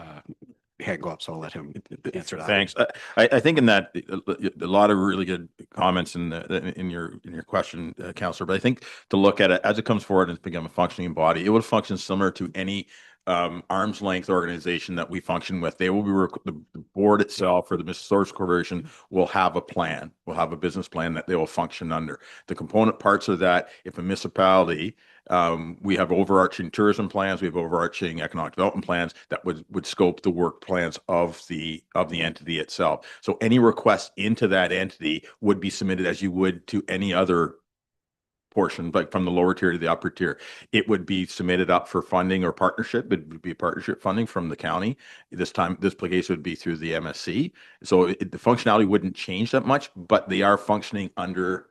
hand go up, so I'll let him answer that. Thanks. I think in that a lot of really good comments in your question, Councillor. But I think to look at it as it comes forward and become a functioning body, it will function similar to any arm's length organization that we function with. They will be the board itself or the Mississauga Corporation will have a plan, will have a business plan that they will function under. The component parts of that, if a municipality, we have overarching tourism plans, we have overarching economic development plans that would scope the work plans of the entity itself. So any request into that entity would be submitted as you would to any other portion, but from the lower tier to the upper tier, it would be submitted up for funding or partnership. It would be partnership funding from the county. This case would be through the MSC. So the functionality wouldn't change that much, but they are functioning under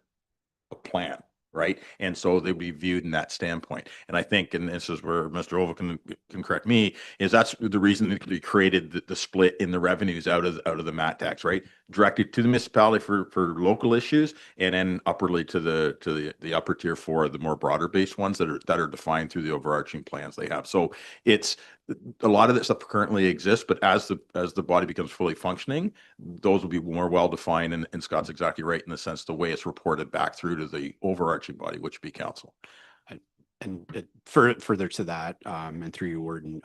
a plan, right? And so they'd be viewed in that standpoint. And I think, and this is where Mr. Oval can correct me, is that's the reason that we created the split in the revenues out of the MAT tax, right? Directed to the municipality for local issues, and then upwardly to the upper tier for the more broader based ones that are defined through the overarching plans they have. So it's a lot of this stuff currently exists, but as the body becomes fully functioning, those will be more well defined. And Scott's exactly right in the sense the way it's reported back through to the overarching body, which would be council. And further to that, and through you, Warden,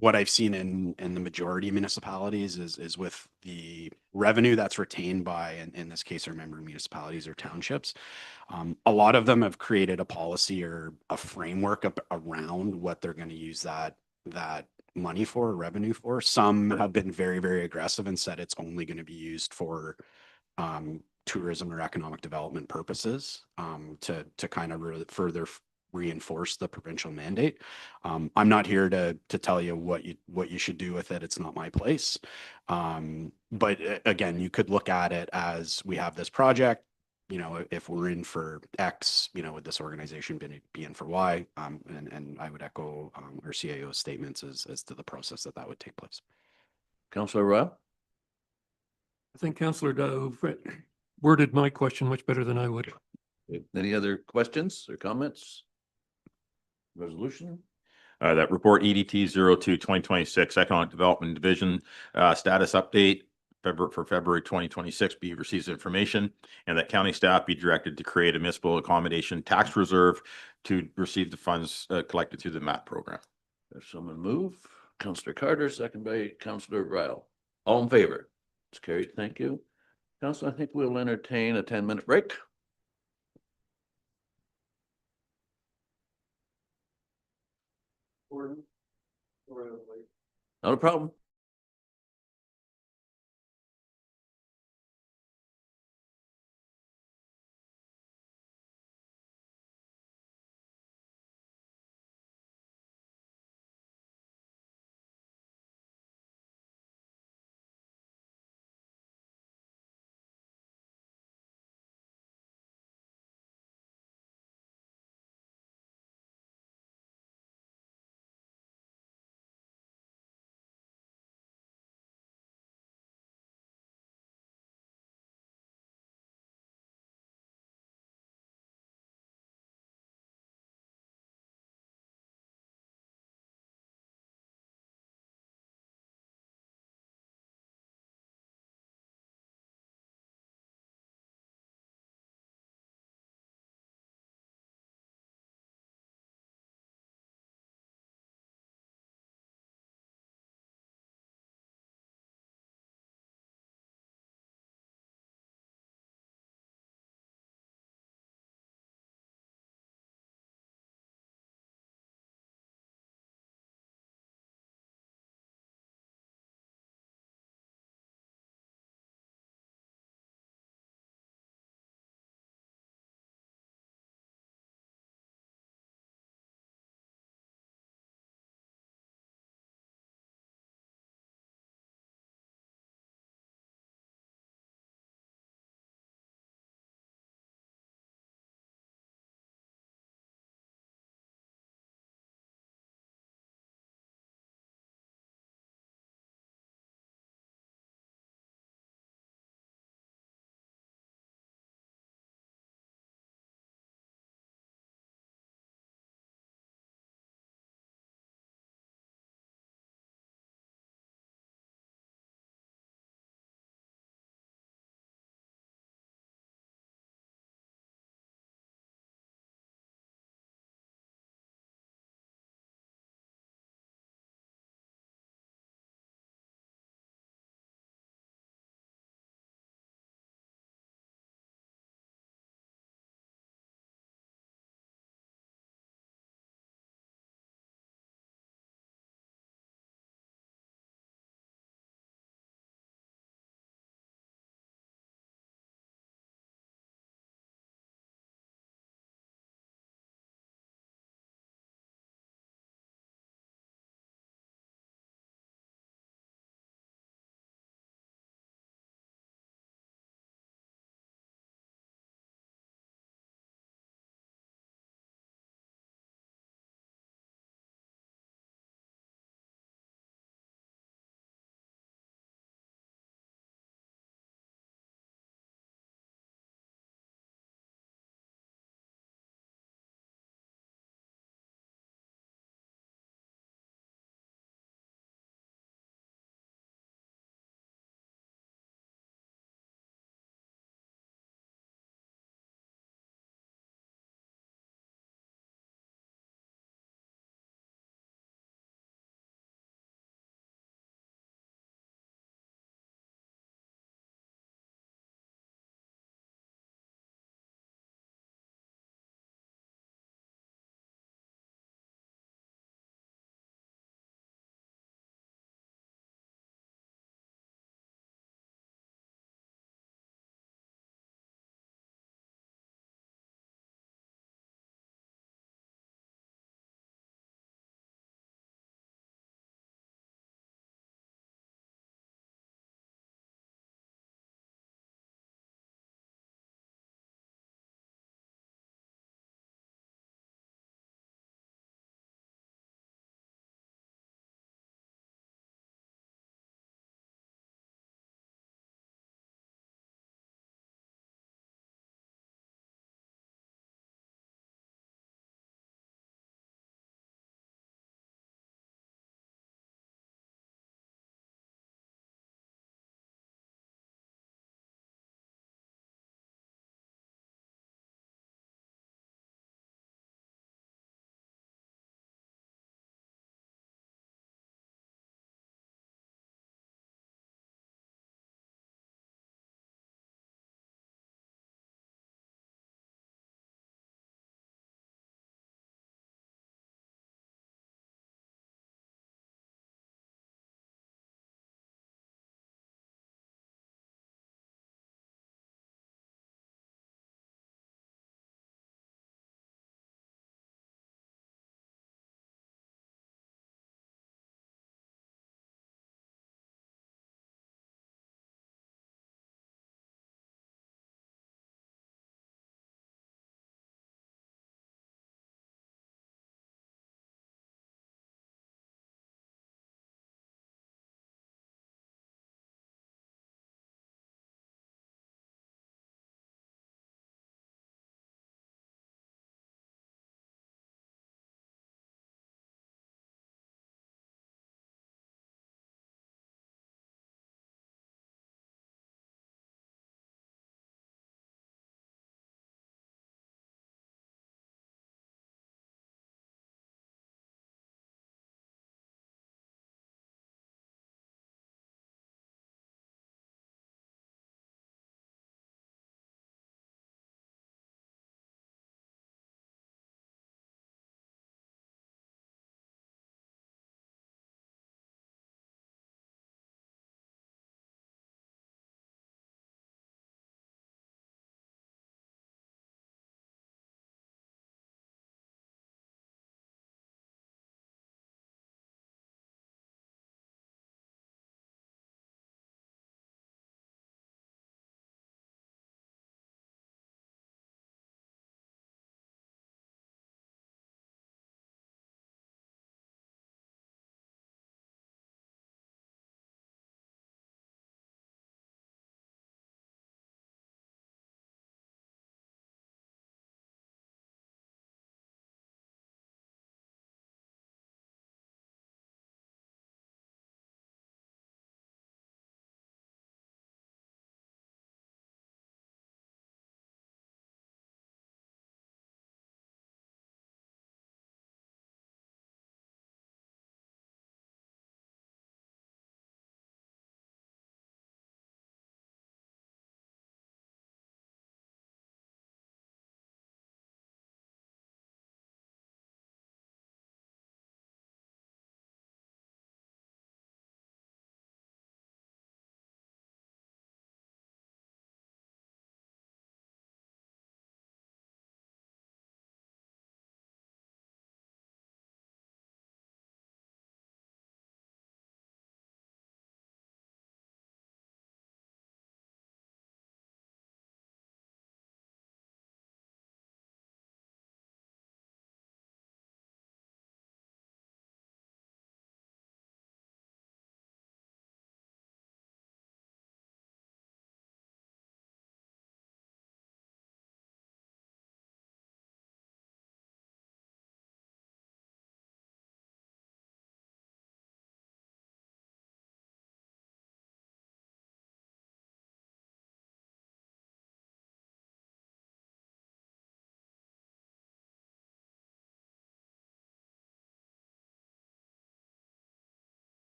what I've seen in the majority of municipalities is with the revenue that's retained by, in this case, our member municipalities or townships. A lot of them have created a policy or a framework around what they're going to use that money for, revenue for. Some have been very, very aggressive and said it's only going to be used for tourism or economic development purposes, to kind of further reinforce the provincial mandate. I'm not here to tell you what you should do with it. It's not my place. But again, you could look at it as we have this project. If we're in for X, would this organization be in for Y? And I would echo our CIO's statements as to the process that would take place. Councillor Royal? I think Councillor Dove worded my question much better than I would. Any other questions or comments? Resolution? That report EDT 02/2026 Economic Development Division status update for February 2026 be receives information, and that county staff be directed to create a municipal accommodation tax reserve to receive the funds collected through the MAP program. There's someone move. Councillor Carter, second by Councillor Ryle. All in favor? It's carried. Thank you. Council, I think we'll entertain a 10-minute break. Not a problem.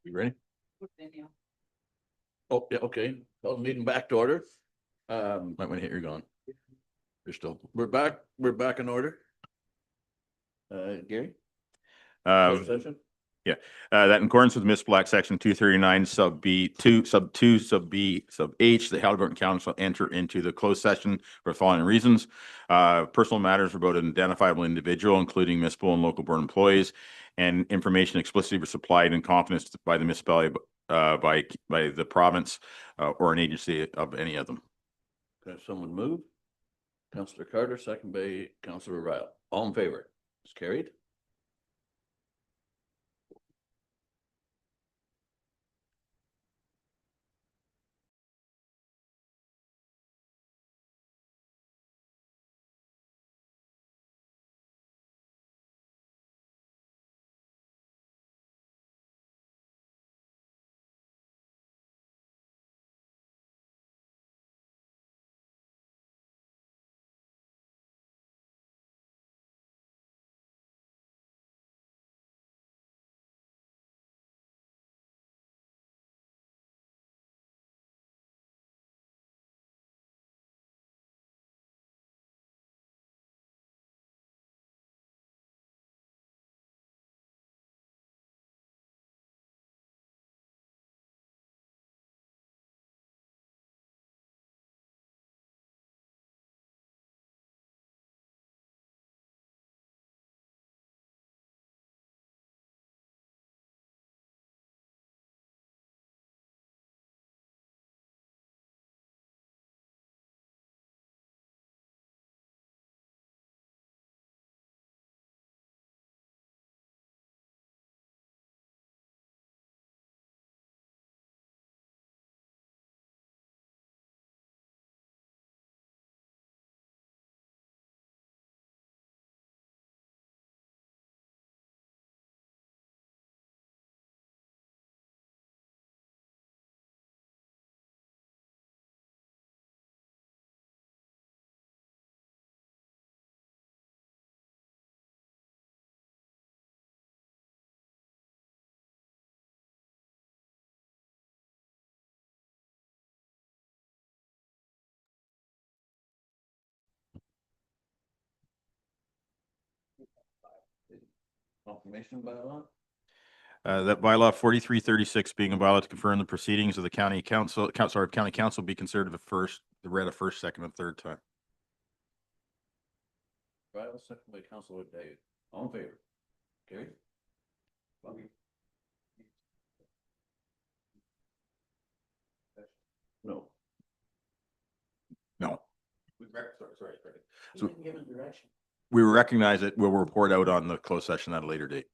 You ready? Oh, yeah, okay. Call the meeting back to order. Might want to hit your gun. We're back in order. Gary? Uh, Closed session? that in accordance with Municipal Act Section 239 sub B, 2 sub 2 sub B sub H, the Haliburton Council enter into the closed session for the following reasons. Personal matters about an identifiable individual, including municipal and local board employees, and information explicitly supplied in confidence by the municipality, by the province, or an agency of any of them. Can someone move? Councillor Carter, second by Councillor Ryle. All in favor? It's carried. Confirmation by law? That bylaw 4336 being a bylaw to confirm the proceedings of the county council be considered read a first, second, and third time. Ryle, second by Councillor Dave. All in favor? Carried. No. No. Sorry. So we recognize it. We'll report out on the closed session at a later date.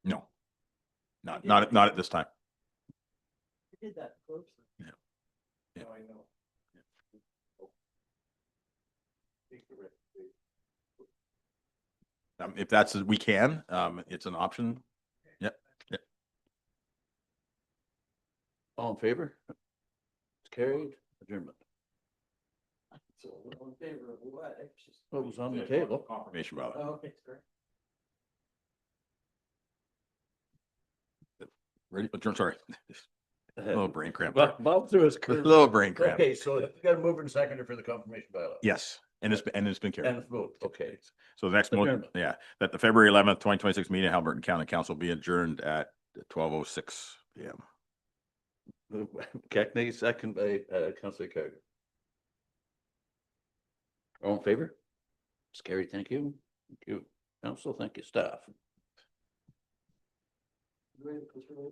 No. Not at this time. Did that close. Yeah. Yeah. I know. If that's, we can, it's an option. Yep. All in favor? It's carried. Adjournment. So we're in favor of what? What was on the table? Confirmation ballot. Oh, okay, great. Ready? Sorry. A little brain cramp. Bob threw his A curve. little brain cramp. Okay, so you got a mover and seconder for the confirmation ballot. Yes, and it's been carried. And it's moved. Okay. So the next motion, Adjournment. that the February 11th, 2026 meeting of Haliburton County Council be adjourned at 12:06 p.m. Cackney, second by Councillor Carter. All in favor? It's carried. Thank you. Thank you. Council, thank you, staff. Ready to close the vote?